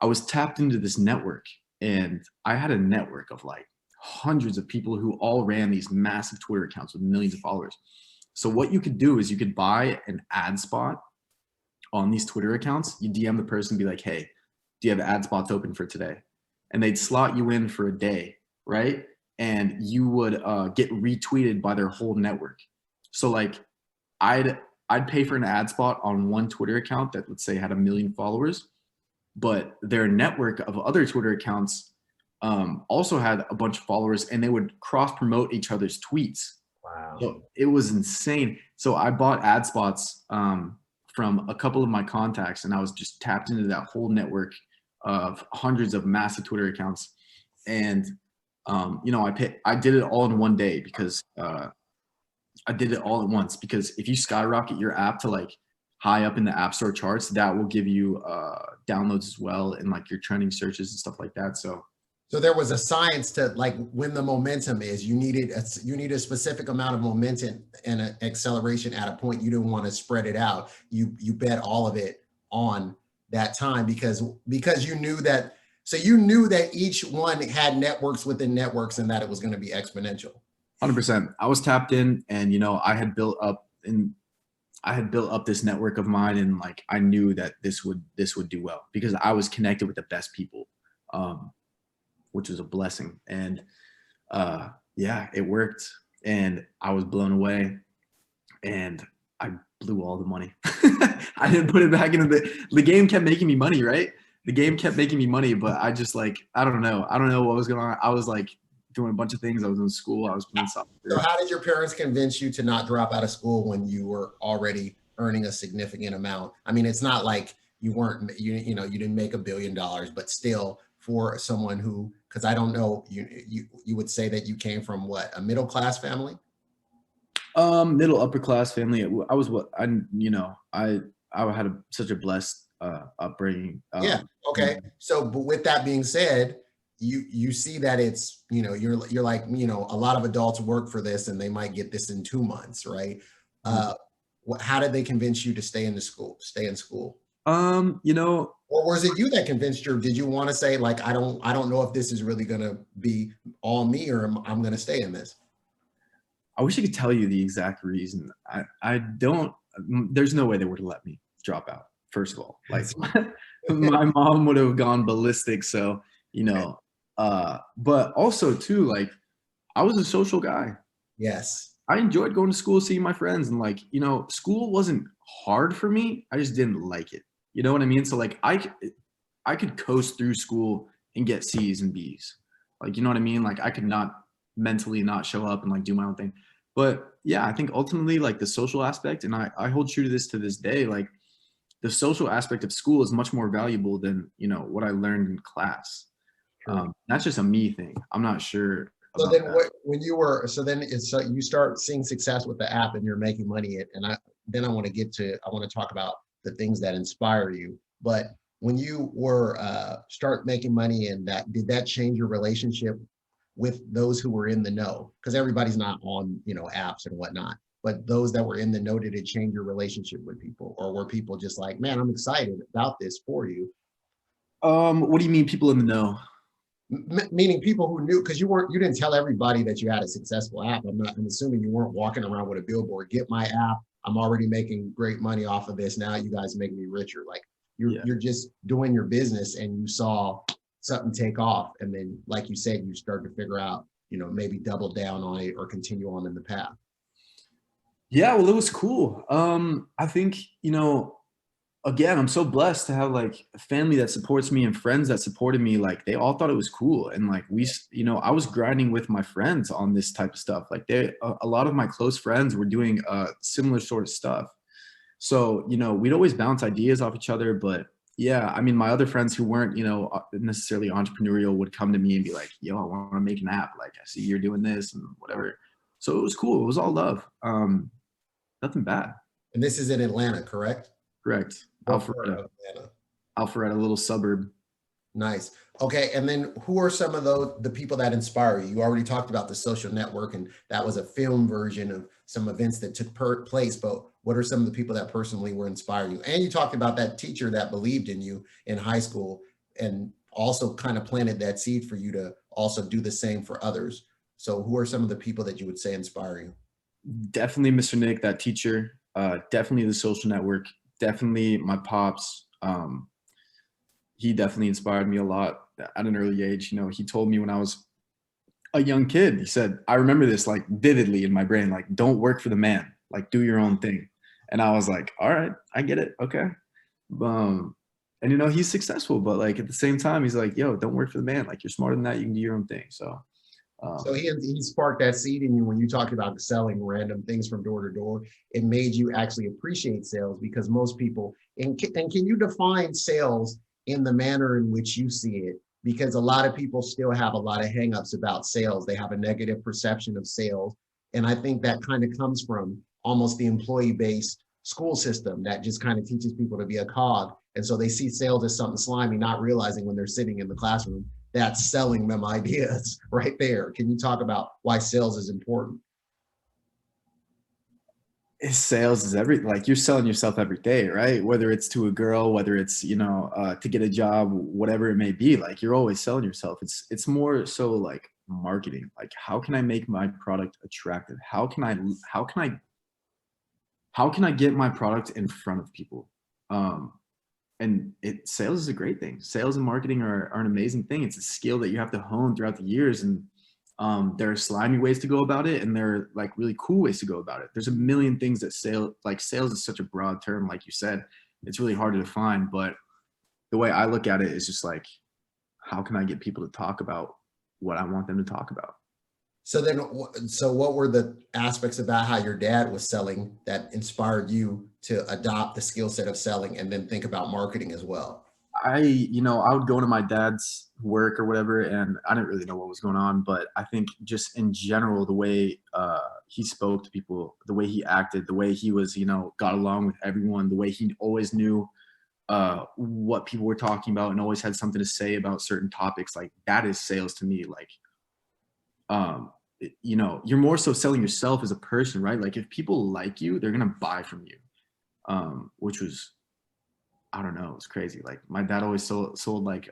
Speaker 3: I was tapped into this network, and I had a network of like hundreds of people who all ran these massive Twitter accounts with millions of followers. So what you could do is you could buy an ad spot on these Twitter accounts. You DM the person, be like, hey, do you have ad spots open for today? And they'd slot you in for a day, right? And you would get retweeted by their whole network. So like I I'd pay for an ad spot on one Twitter account that, let's say, had 1 million followers, but their network of other Twitter accounts also had a bunch of followers, and they would cross promote each other's tweets.
Speaker 2: Wow.
Speaker 3: So it was insane. So I bought ad spots from a couple of my contacts, and I was just tapped into that whole network of hundreds of massive Twitter accounts. And I did it all in one day because I did it all at once, because if you skyrocket your app to like high up in the App Store charts, that will give you downloads as well, and like your trending searches and stuff like that. So
Speaker 2: there was a science to like when the momentum is. You need a specific amount of momentum and an acceleration at a point. You didn't want to spread it out. You bet all of it on that time because you knew that. So you knew that each one had networks within networks, and that it was going to be exponential.
Speaker 3: 100%. I was tapped in, and I had built up this network of mine, and like I knew that this would do well because I was connected with the best people, which was a blessing. And yeah, it worked, and I was blown away, and I blew all the money. I didn't put it back into the game. Kept making me money, right? The game kept making me money, but I just like I don't know what was going on. I was like doing a bunch of things. I was in school. I was playing soccer.
Speaker 2: So how did your parents convince you to not drop out of school when you were already earning a significant amount? I mean, it's not like you didn't make $1 billion, but still, for someone who, because I don't know, you would say that you came from what, a middle class family?
Speaker 3: Middle upper class family. I was I had such a blessed upbringing.
Speaker 2: Yeah. Okay. So, but with that being said, you see that it's, you're like, a lot of adults work for this and they might get this in 2 months, right? How did they convince you to stay in school? Or was it you that convinced you? Did you want to say like, I don't know if this is really going to be all me, or I'm going to stay in this?
Speaker 3: I wish I could tell you the exact reason. I don't, there's no way they would have let me drop out. First of all, like my mom would have gone ballistic. So, but also too, like I was a social guy.
Speaker 2: Yes.
Speaker 3: I enjoyed going to school, seeing my friends, and like, school wasn't hard for me. I just didn't like it. You know what I mean? So like I could coast through school and get C's and B's. Like, you know what I mean? Like I could not mentally not show up and like do my own thing. But yeah, I think ultimately like the social aspect, and I hold true to this day, like the social aspect of school is much more valuable than, what I learned in class. That's just a me thing. I'm not sure.
Speaker 2: So then you start seeing success with the app and you're making money. And I want to talk about the things that inspire you. But when you were start making money, and did that change your relationship with those who were in the know? Because everybody's not on, apps and whatnot. But those that were in the know, did it change your relationship with people? Or were people just like, man, I'm excited about this for you?
Speaker 3: What do you mean people in the know?
Speaker 2: Meaning people who knew, because you didn't tell everybody that you had a successful app. I'm assuming you weren't walking around with a billboard, get my app, I'm already making great money off of this, now you guys make me richer. Like you're just doing your business, and you saw something take off, and then like you said, you start to figure out, maybe double down on it or continue on in the path.
Speaker 3: Yeah, well, it was cool. I think, again, I'm so blessed to have like a family that supports me and friends that supported me. Like they all thought it was cool. And like I was grinding with my friends on this type of stuff. Like a lot of my close friends were doing similar sort of stuff. So, we'd always bounce ideas off each other. But yeah, I mean, my other friends who weren't, necessarily entrepreneurial would come to me and be like, yo, I want to make an app. Like I see you're doing this and whatever. So it was cool. It was all love. Nothing bad.
Speaker 2: And this is in Atlanta, correct?
Speaker 3: Correct. Alpharetta, a little suburb.
Speaker 2: Nice. Okay. And then who are some of the people that inspire you? You already talked about the social network, and that was a film version of some events that took place, but what are some of the people that personally were inspiring you? And you talked about that teacher that believed in you in high school and also kind of planted that seed for you to also do the same for others. So who are some of the people that you would say inspire you?
Speaker 3: Definitely Mr. Nick, that teacher, definitely the social network, definitely my pops. He definitely inspired me a lot at an early age. He told me when I was a young kid, he said, I remember this like vividly in my brain, like, don't work for the man, like do your own thing. And I was like, all right, I get it. Okay. And you know, he's successful, but like at the same time, he's like, yo, don't work for the man. Like, you're smarter than that. You can do your own thing. So
Speaker 2: he sparked that seed in you when you talked about selling random things from door to door. It made you actually appreciate sales, because most people, and can you define sales in the manner in which you see it? Because a lot of people still have a lot of hangups about sales. They have a negative perception of sales. And I think that kind of comes from almost the employee-based school system that just kind of teaches people to be a cog. And so they see sales as something slimy, not realizing when they're sitting in the classroom, that's selling them ideas right there. Can you talk about why sales is important?
Speaker 3: Sales is like, you're selling yourself every day, right? Whether it's to a girl, whether it's, you know, to get a job, whatever it may be, like, you're always selling yourself. It's more so like marketing. Like, how can I make my product attractive? How can I get my product in front of people? And sales is a great thing. Sales and marketing are an amazing thing. It's a skill that you have to hone throughout the years. And there are slimy ways to go about it, and there are like really cool ways to go about it. There's a million things that sales is such a broad term. Like you said, it's really hard to define, but the way I look at it is just like, how can I get people to talk about what I want them to talk about?
Speaker 2: So what were the aspects about how your dad was selling that inspired you to adopt the skill set of selling and then think about marketing as well?
Speaker 3: I would go to my dad's work or whatever, and I didn't really know what was going on, but I think just in general, the way he spoke to people, the way he acted, the way he was, got along with everyone, the way he always knew what people were talking about and always had something to say about certain topics, like, that is sales to me. Like, you're more so selling yourself as a person, right? Like, if people like you, they're going to buy from you, which was, I don't know, it's crazy. Like, my dad always sold like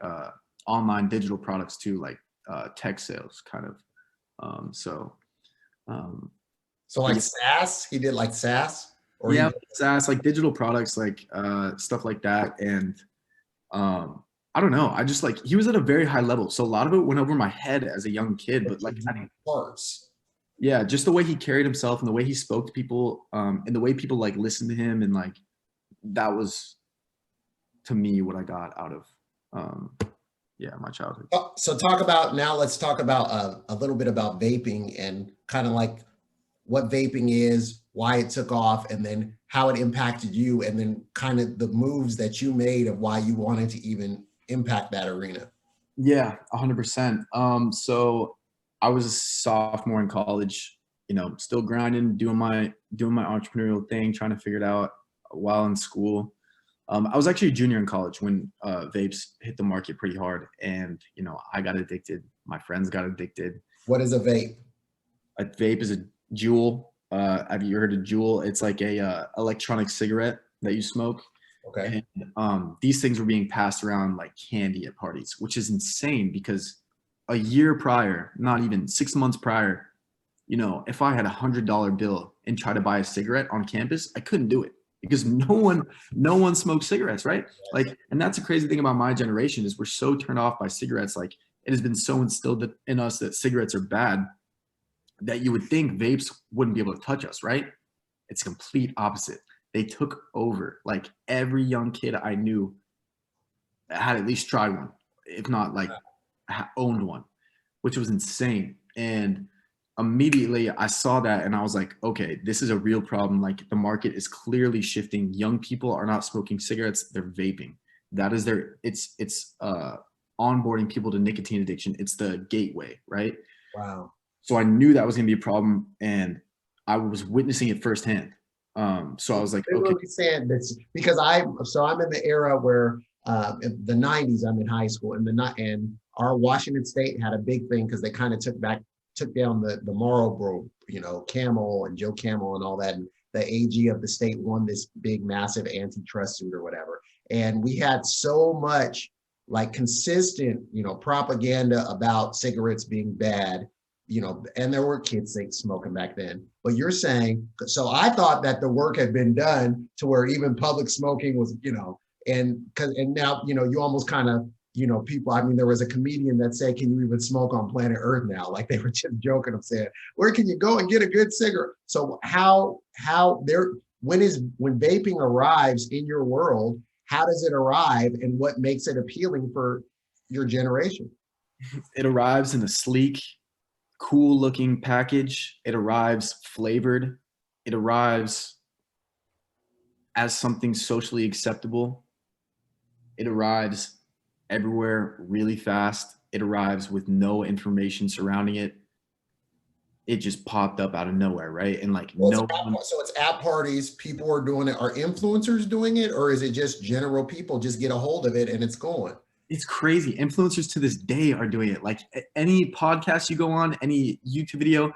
Speaker 3: online digital products too, like tech sales kind of. So
Speaker 2: like SaaS, he did like SaaS? Or
Speaker 3: yeah, SaaS, like digital products, like stuff like that. And I don't know. I just, like, he was at a very high level. So a lot of it went over my head as a young kid, but like,
Speaker 2: parts.
Speaker 3: Yeah, just the way he carried himself and the way he spoke to people, and the way people like listened to him, and like, that was, to me, what I got out of my childhood.
Speaker 2: So let's talk about a little bit about vaping and kind of like what vaping is, why it took off, and then how it impacted you, and then kind of the moves that you made of why you wanted to even impact that arena.
Speaker 3: Yeah, 100%. So I was a sophomore in college, still grinding, doing my entrepreneurial thing, trying to figure it out while in school. I was actually a junior in college when vapes hit the market pretty hard, and I got addicted. My friends got addicted.
Speaker 2: What is a vape?
Speaker 3: A vape is a Juul. Have you heard of Juul? It's like a electronic cigarette that you smoke.
Speaker 2: Okay.
Speaker 3: And these things were being passed around like candy at parties, which is insane, because a year prior, not even 6 months prior, if I had $100 bill and tried to buy a cigarette on campus, I couldn't do it, because no one smokes cigarettes, right? Like, and that's the crazy thing about my generation, is we're so turned off by cigarettes. Like, it has been so instilled in us that cigarettes are bad, that you would think vapes wouldn't be able to touch us, right? It's complete opposite. They took over. Like, every young kid I knew had at least tried one, if not like owned one, which was insane. And immediately I saw that, and I was like, okay, this is a real problem. Like, the market is clearly shifting. Young people are not smoking cigarettes, they're vaping. That is it's onboarding people to nicotine addiction. It's the gateway, right?
Speaker 2: Wow.
Speaker 3: So I knew that was going to be a problem, and I was witnessing it firsthand. So I was like, okay.
Speaker 2: Saying this because I'm in the era where in the 90s, I'm in high school, and our Washington State had a big thing, because they kind of took down the Marlboro, Camel and Joe Camel and all that. And the AG of the state won this big, massive antitrust suit or whatever. And we had so much like consistent, propaganda about cigarettes being bad, and there were kids smoking back then. But you're saying, so I thought that the work had been done to where even public smoking was, and now, you almost kind of, people, I mean, there was a comedian that said, can you even smoke on planet Earth now? Like, they were just joking of saying, where can you go and get a good cigarette? So how when vaping arrives in your world, how does it arrive and what makes it appealing for your generation?
Speaker 3: It arrives in a sleek, cool looking package. It arrives flavored. It arrives as something socially acceptable. It arrives everywhere really fast. It arrives with no information surrounding it. It just popped up out of nowhere, right? And like
Speaker 2: Well,
Speaker 3: no one,
Speaker 2: so it's at parties, people are doing it. Are influencers doing it, or is it just general people just get a hold of it and it's going?
Speaker 3: it's crazy. Influencers to this day are doing it. Like any podcast you go on, any YouTube video,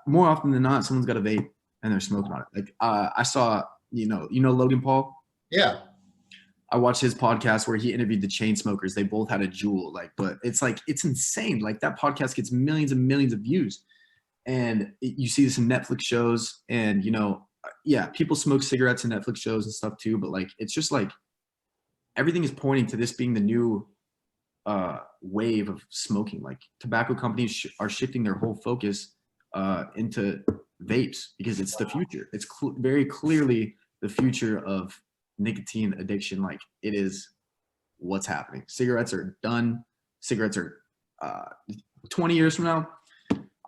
Speaker 3: more often than not, someone's got a vape and they're smoking on it. Like I saw, Logan Paul.
Speaker 2: Yeah.
Speaker 3: I watched his podcast where he interviewed the chain smokers. They both had a jewel, but it's insane. Like that podcast gets millions and millions of views. And you see this in Netflix shows and, people smoke cigarettes in Netflix shows and stuff too. But like, it's just like everything is pointing to this being the new wave of smoking. Like tobacco companies are shifting their whole focus into vapes because it's the future. It's very clearly the future of nicotine addiction. Like it is what's happening. Cigarettes are done. Cigarettes are 20 years from now,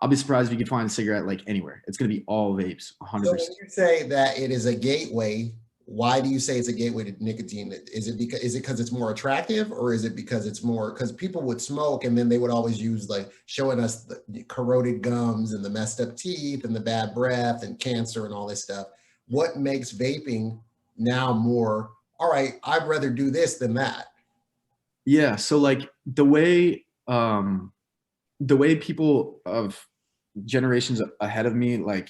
Speaker 3: I'll be surprised if you can find a cigarette like anywhere. It's going to be all vapes, 100%.
Speaker 2: So when you say that it is a gateway, why do you say it's a gateway to nicotine? Is it because it's more attractive, or is it because it's more, because people would smoke and then they would always use like showing us the corroded gums and the messed up teeth and the bad breath and cancer and all this stuff. What makes vaping now more, all right, I'd rather do this than that?
Speaker 3: Yeah. So like the way people of generations ahead of me like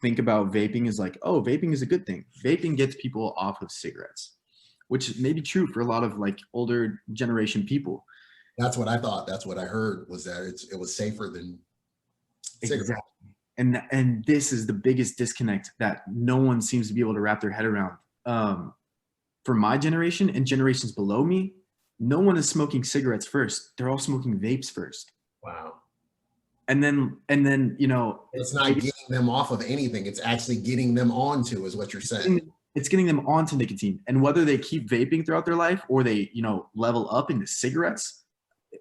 Speaker 3: think about vaping is like, oh, vaping is a good thing. Vaping gets people off of cigarettes, which may be true for a lot of like older generation people.
Speaker 2: That's what I thought. That's what I heard, was that it was safer than cigarettes.
Speaker 3: Exactly. And this is the biggest disconnect that no one seems to be able to wrap their head around. For my generation and generations below me, no one is smoking cigarettes first. They're all smoking vapes first.
Speaker 2: Wow.
Speaker 3: And then,
Speaker 2: it's not getting them off of anything. It's actually getting them onto, is what you're saying.
Speaker 3: It's getting them onto nicotine. And whether they keep vaping throughout their life or they, level up into cigarettes,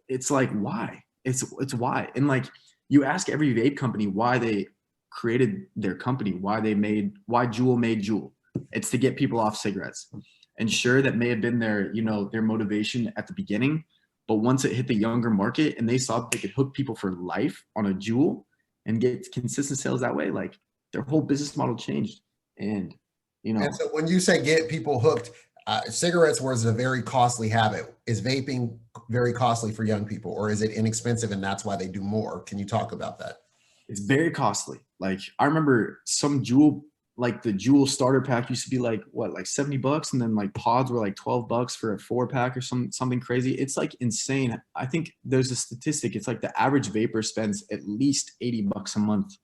Speaker 3: it's like, why? It's why. And like, you ask every vape company why they created their company, why Juul made Juul. It's to get people off cigarettes. And sure, that may have been their motivation at the beginning. But once it hit the younger market and they saw that they could hook people for life on a Juul and get consistent sales that way, like their whole business model changed. And,
Speaker 2: And so when you say get people hooked, cigarettes was a very costly habit. Is vaping very costly for young people, or is it inexpensive and that's why they do more? Can you talk about that?
Speaker 3: It's very costly. Like I remember some Juul, like the Juul starter pack used to be like $70, and then like pods were like $12 for a 4-pack or something crazy. It's like insane. I think there's a statistic. It's like the average vapor spends at least $80 a month,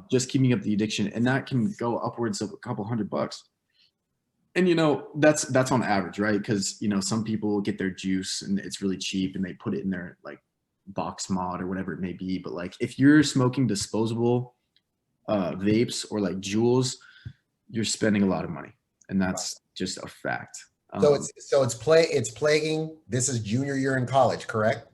Speaker 3: just keeping up the addiction, and that can go upwards of a couple $100. And that's on average, right? Because some people get their juice and it's really cheap and they put it in their like box mod or whatever it may be. But like if you're smoking disposable vapes or like Juuls, you're spending a lot of money, and that's just a fact.
Speaker 2: It's plaguing. This is junior year in college, correct?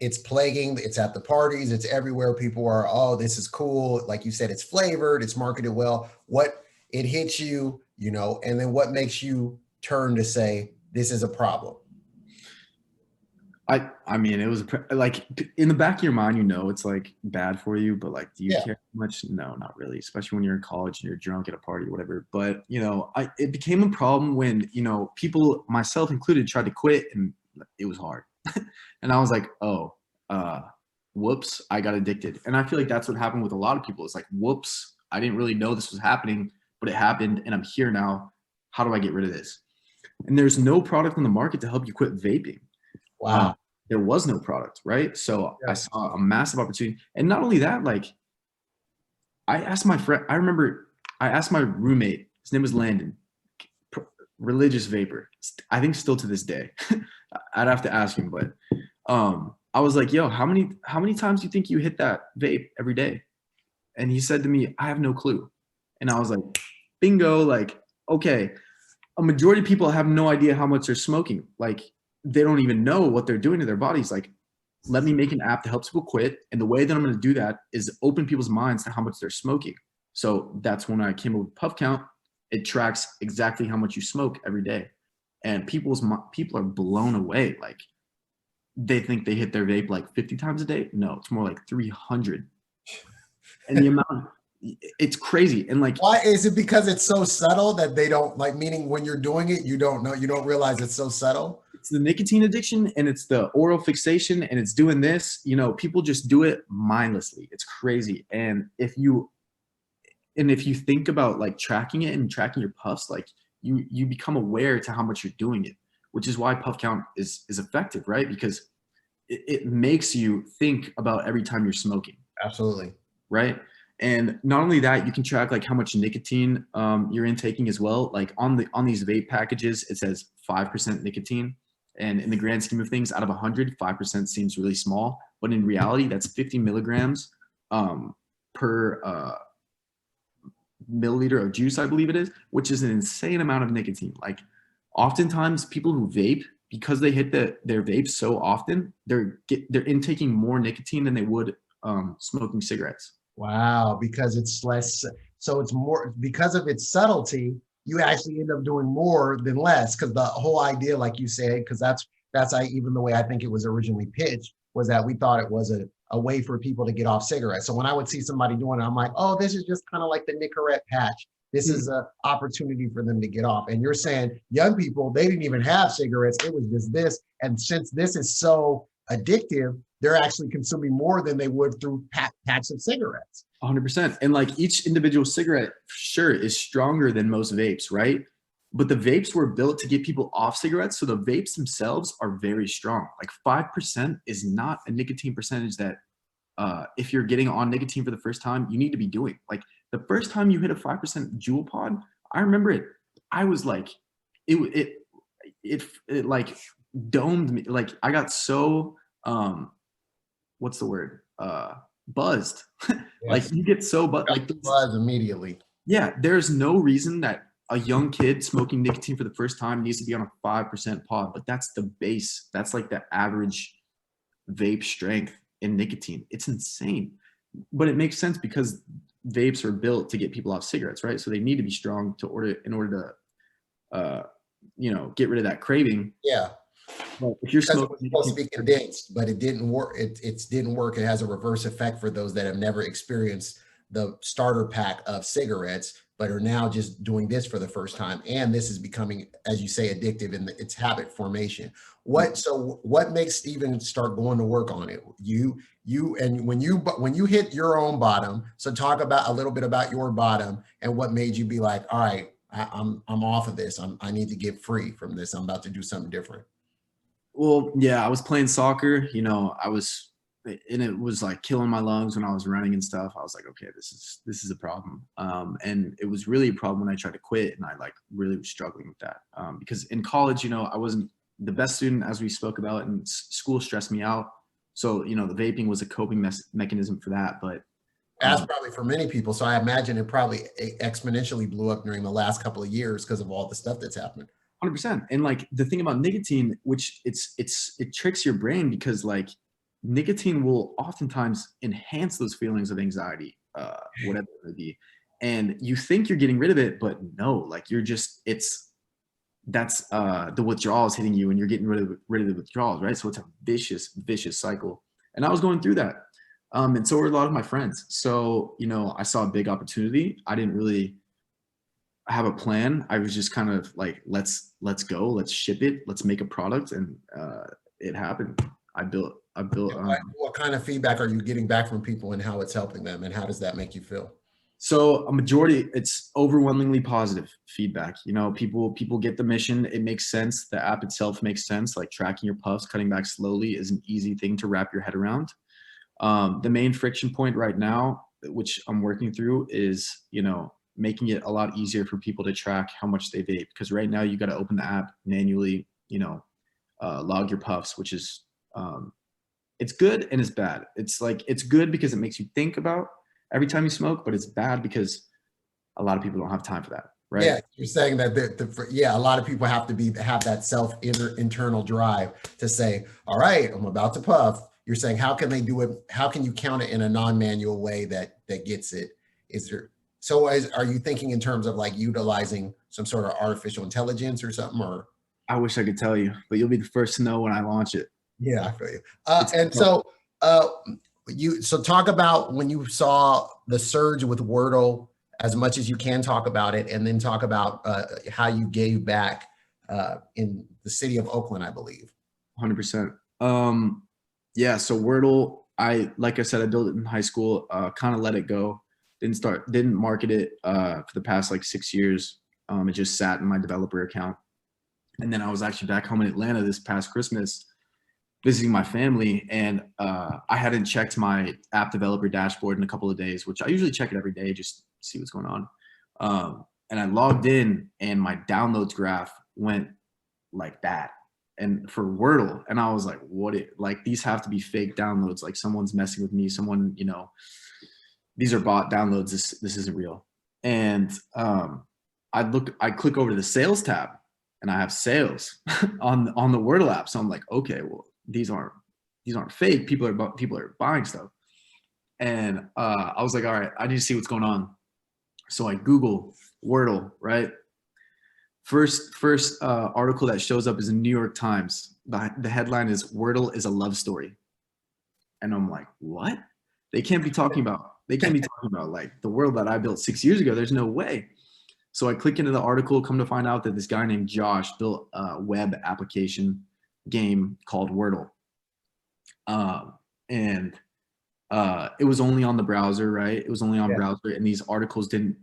Speaker 2: It's plaguing. It's at the parties. It's everywhere. People are, oh, this is cool. Like you said, it's flavored. It's marketed well. What it hits you, and then what makes you turn to say this is a problem?
Speaker 3: I mean, it was like in the back of your mind, it's like bad for you, but like, do you care much? No, not really, especially when you're in college and you're drunk at a party or whatever. But, it became a problem when, people, myself included, tried to quit, and it was hard. And I was like, oh, whoops, I got addicted. And I feel like that's what happened with a lot of people. It's like, whoops, I didn't really know this was happening, but it happened and I'm here now. How do I get rid of this? And there's no product on the market to help you quit vaping.
Speaker 2: Wow.
Speaker 3: There was no product, right? So I saw a massive opportunity. And not only that, like I asked my roommate, his name was Landon, religious vapor. I think still to this day. I'd have to ask him, but I was like, yo, how many times do you think you hit that vape every day? And he said to me, I have no clue. And I was like, bingo, like, okay, a majority of people have no idea how much they're smoking. Like, they don't even know what they're doing to their bodies. Like, let me make an app that helps people quit. And the way that I'm going to do that is open people's minds to how much they're smoking. So that's when I came up with Puff Count. It tracks exactly how much you smoke every day. And people are blown away. Like, they think they hit their vape like 50 times a day. No, it's more like 300. And the amount, it's crazy. And like,
Speaker 2: why is it? Because it's so subtle that they don't like, meaning when you're doing it, you don't know, you don't realize it's so subtle.
Speaker 3: It's the nicotine addiction, and it's the oral fixation, and it's doing this, you know, people just do it mindlessly. It's crazy. And if you think about like tracking it and tracking your puffs, like you become aware to how much you're doing it, which is why Puff Count is effective, right? Because it makes you think about every time you're smoking.
Speaker 2: Absolutely.
Speaker 3: Right. And not only that, you can track like how much nicotine you're intaking as well. Like on these vape packages, it says 5% nicotine. And in the grand scheme of things, out of 100, 5% seems really small. But in reality, that's 50 milligrams per milliliter of juice, I believe it is, which is an insane amount of nicotine. Like, oftentimes people who vape, because they hit their vapes so often, they're intaking more nicotine than they would smoking cigarettes.
Speaker 2: Wow, because it's less, so it's more, because of its subtlety, you actually end up doing more than less. Because the whole idea, like you said, because that's even the way I think it was originally pitched, was that we thought it was a way for people to get off cigarettes. So when I would see somebody doing it, I'm like, oh, this is just kind of like the Nicorette patch. This is an opportunity for them to get off. And you're saying young people, they didn't even have cigarettes. It was just this. And since this is so addictive, they're actually consuming more than they would through packs of cigarettes.
Speaker 3: 100%. And like, each individual cigarette, sure, is stronger than most vapes, right? But the vapes were built to get people off cigarettes. So the vapes themselves are very strong. Like, 5% is not a nicotine percentage that if you're getting on nicotine for the first time, you need to be doing. Like, the first time you hit a 5% Juul pod, I remember it. I was like, it like domed me. Like, I got so, what's the word? Buzzed. Yes. Like, you get so like
Speaker 2: buzz immediately.
Speaker 3: Yeah, there's no reason that a young kid smoking nicotine for the first time needs to be on a 5% pod, but that's the base. That's like the average vape strength in nicotine. It's insane, but it makes sense because vapes are built to get people off cigarettes, right? So they need to be strong in order to, get rid of that craving.
Speaker 2: Yeah.
Speaker 3: Well, if you're smoking,
Speaker 2: it's supposed to be condensed, but it didn't work. It didn't work. It has a reverse effect for those that have never experienced the starter pack of cigarettes, but are now just doing this for the first time. And this is becoming, as you say, addictive in its habit formation. What makes Steven start going to work on it? And when you hit your own bottom, so talk about a little bit about your bottom and what made you be like, all right, I'm off of this. I need to get free from this. I'm about to do something different.
Speaker 3: Well, yeah, I was playing soccer, and it was like killing my lungs when I was running and stuff. I was like, okay, this is a problem. And it was really a problem when I tried to quit, and I like really was struggling with that. Because in college, I wasn't the best student, as we spoke about, and school stressed me out. So, the vaping was a coping mechanism for that. But
Speaker 2: that's probably for many people. So I imagine it probably exponentially blew up during the last couple of years because of all the stuff that's happened.
Speaker 3: 100%. And like, the thing about nicotine, which it tricks your brain, because like, nicotine will oftentimes enhance those feelings of anxiety, whatever it may be. And you think you're getting rid of it, but no, like, that's the withdrawals hitting you, and you're getting rid of the withdrawals, right? So it's a vicious cycle. And I was going through that. And so were a lot of my friends. So, I saw a big opportunity. I didn't really have a plan. I was just kind of like, let's go, let's ship it, let's make a product. And it happened. I built.
Speaker 2: What kind of feedback are you getting back from people, and how it's helping them, and how does that make you feel?
Speaker 3: So a majority, it's overwhelmingly positive feedback. People get the mission. It makes sense. The app itself makes sense. Like, tracking your puffs, cutting back slowly is an easy thing to wrap your head around. The main friction point right now, which I'm working through, is, making it a lot easier for people to track how much they vape. Because right now you got to open the app manually, log your puffs, which is, it's good and it's bad. It's like, it's good because it makes you think about every time you smoke, but it's bad because a lot of people don't have time for that, right?
Speaker 2: Yeah, you're saying that a lot of people have that internal drive to say, all right, I'm about to puff. You're saying, how can they do it? How can you count it in a non-manual way that gets it? Are you thinking in terms of like utilizing some sort of artificial intelligence or something, or?
Speaker 3: I wish I could tell you, but you'll be the first to know when I launch it.
Speaker 2: Yeah, I feel you. So talk about when you saw the surge with Wordle, as much as you can talk about it, and then talk about how you gave back in the city of Oakland, I believe.
Speaker 3: 100%. Yeah, so Wordle, like I said, I built it in high school, kind of let it go. Didn't market it for the past like 6 years. It just sat in my developer account. And then I was actually back home in Atlanta this past Christmas visiting my family, and I hadn't checked my app developer dashboard in a couple of days, which I usually check it every day just to see what's going on. And I logged in, and my downloads graph went like that. And for Wordle, and I was like, these have to be fake downloads. Like someone's messing with me. Someone, these are bot downloads. This isn't real. And I click over to the sales tab, and I have sales on the Wordle app. So I'm like, okay, well, these aren't fake. People are buying stuff. And I was like, all right, I need to see what's going on. So I Google Wordle, right? First article that shows up is in New York Times. The headline is "Wordle is a love story," and I'm like, what? They can't be talking about like the Wordle that I built 6 years ago. There's no way. So I click into the article, come to find out that this guy named Josh built a web application game called Wordle, and it was only on the browser, right? It was only on browser, and these articles didn't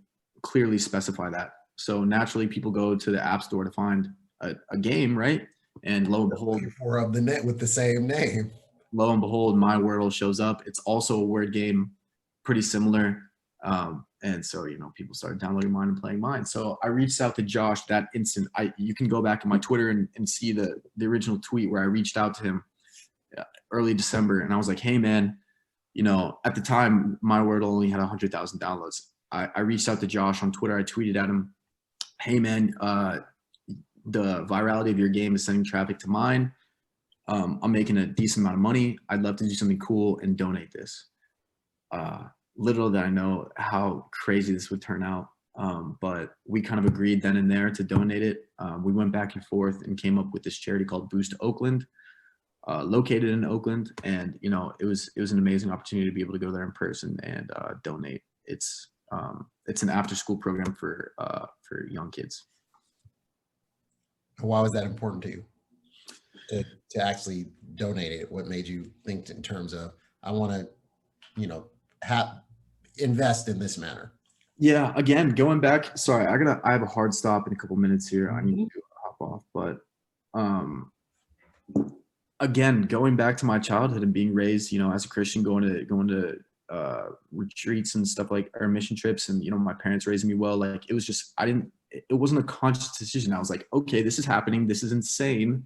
Speaker 3: clearly specify that. So naturally, people go to the app store to find a game, right? And lo and behold,
Speaker 2: of the net with the same name.
Speaker 3: Lo and behold, my Wordle shows up. It's also a word game, pretty similar. And so, people started downloading mine and playing mine. So I reached out to Josh that instant. You can go back in my Twitter and see the original tweet where I reached out to him early December, and I was like, hey man, at the time my Wordle only had 100,000 downloads. I reached out to Josh on Twitter. I tweeted at him, hey man, the virality of your game is sending traffic to mine. I'm making a decent amount of money. I'd love to do something cool and donate this. Little did I know how crazy this would turn out. But we kind of agreed then and there to donate it. We went back and forth and came up with this charity called Boost Oakland, located in Oakland. And, it was an amazing opportunity to be able to go there in person and donate. It's an after school program for young kids.
Speaker 2: Why was that important to you to actually donate it? What made you think in terms of, I want to, invest in this manner?
Speaker 3: Yeah. Again, going back, sorry, I have a hard stop in a couple minutes here. I need to hop off, but, again, going back to my childhood and being raised, as a Christian, going to retreats and stuff or mission trips, and my parents raised me well. Like it was just, it wasn't a conscious decision. I was like, okay, this is happening, this is insane.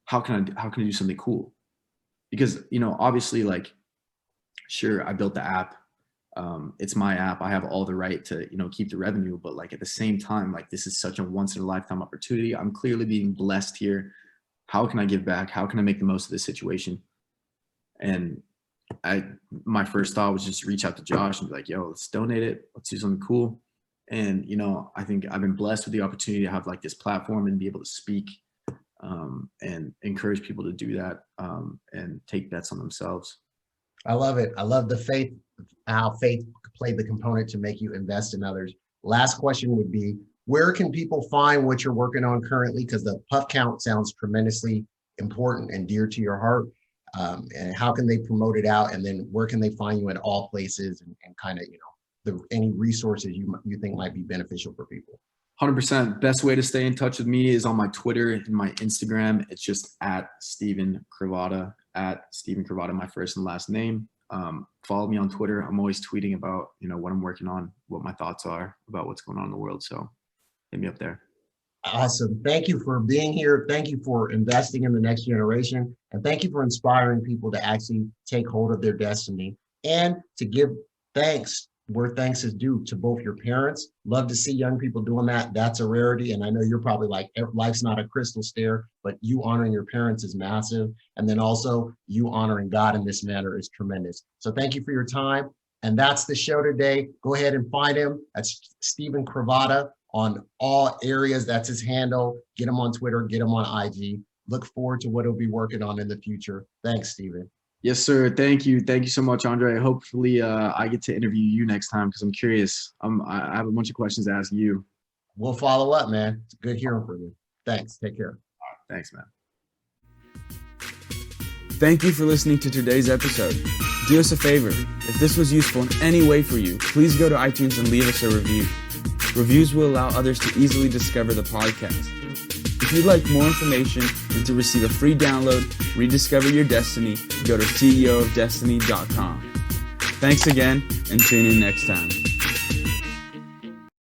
Speaker 3: How can I do something cool? Because obviously, like, sure, I built the app, it's my app, I have all the right to keep the revenue, but like at the same time, like this is such a once in a lifetime opportunity. I'm clearly being blessed here. How can I give back? How can I make the most of this situation? And my first thought was just reach out to Josh and be like, yo, let's donate it. Let's do something cool. And, I think I've been blessed with the opportunity to have like this platform and be able to speak and encourage people to do that and take bets on themselves.
Speaker 2: I love it. I love how faith played the component to make you invest in others. Last question would be, where can people find what you're working on currently? Because the puff count sounds tremendously important and dear to your heart. And how can they promote it out? And then where can they find you in all places and kind of, any resources you think might be beneficial for people?
Speaker 3: 100%. Best way to stay in touch with me is on my Twitter and my Instagram. It's just at Stephen Cravotta, my first and last name. Follow me on Twitter. I'm always tweeting about, what I'm working on, what my thoughts are about what's going on in the world. So hit me up there.
Speaker 2: Awesome. Thank you for being here. Thank you for investing in the next generation. And thank you for inspiring people to actually take hold of their destiny and to give thanks where thanks is due to both your parents. Love to see young people doing that. That's a rarity. And I know you're probably like, life's not a crystal stair, but you honoring your parents is massive. And then also you honoring God in this manner is tremendous. So thank you for your time. And that's the show today. Go ahead and find him. That's Stephen Cravotta on all areas. That's his handle. Get him on Twitter, get him on IG. Look forward to what he'll be working on in the future. Thanks, Stephen.
Speaker 3: Yes, sir. Thank you. Thank you so much, Andre. Hopefully I get to interview you next time because I'm curious. I have a bunch of questions to ask you.
Speaker 2: We'll follow up, man. It's good hearing from you. Thanks. Take care.
Speaker 3: Thanks, man.
Speaker 1: Thank you for listening to today's episode. Do us a favor. If this was useful in any way for you, please go to iTunes and leave us a review. Reviews will allow others to easily discover the podcast. If you'd like more information and to receive a free download, Rediscover Your Destiny, go to ceoofdestiny.com. Thanks again, and tune in next time.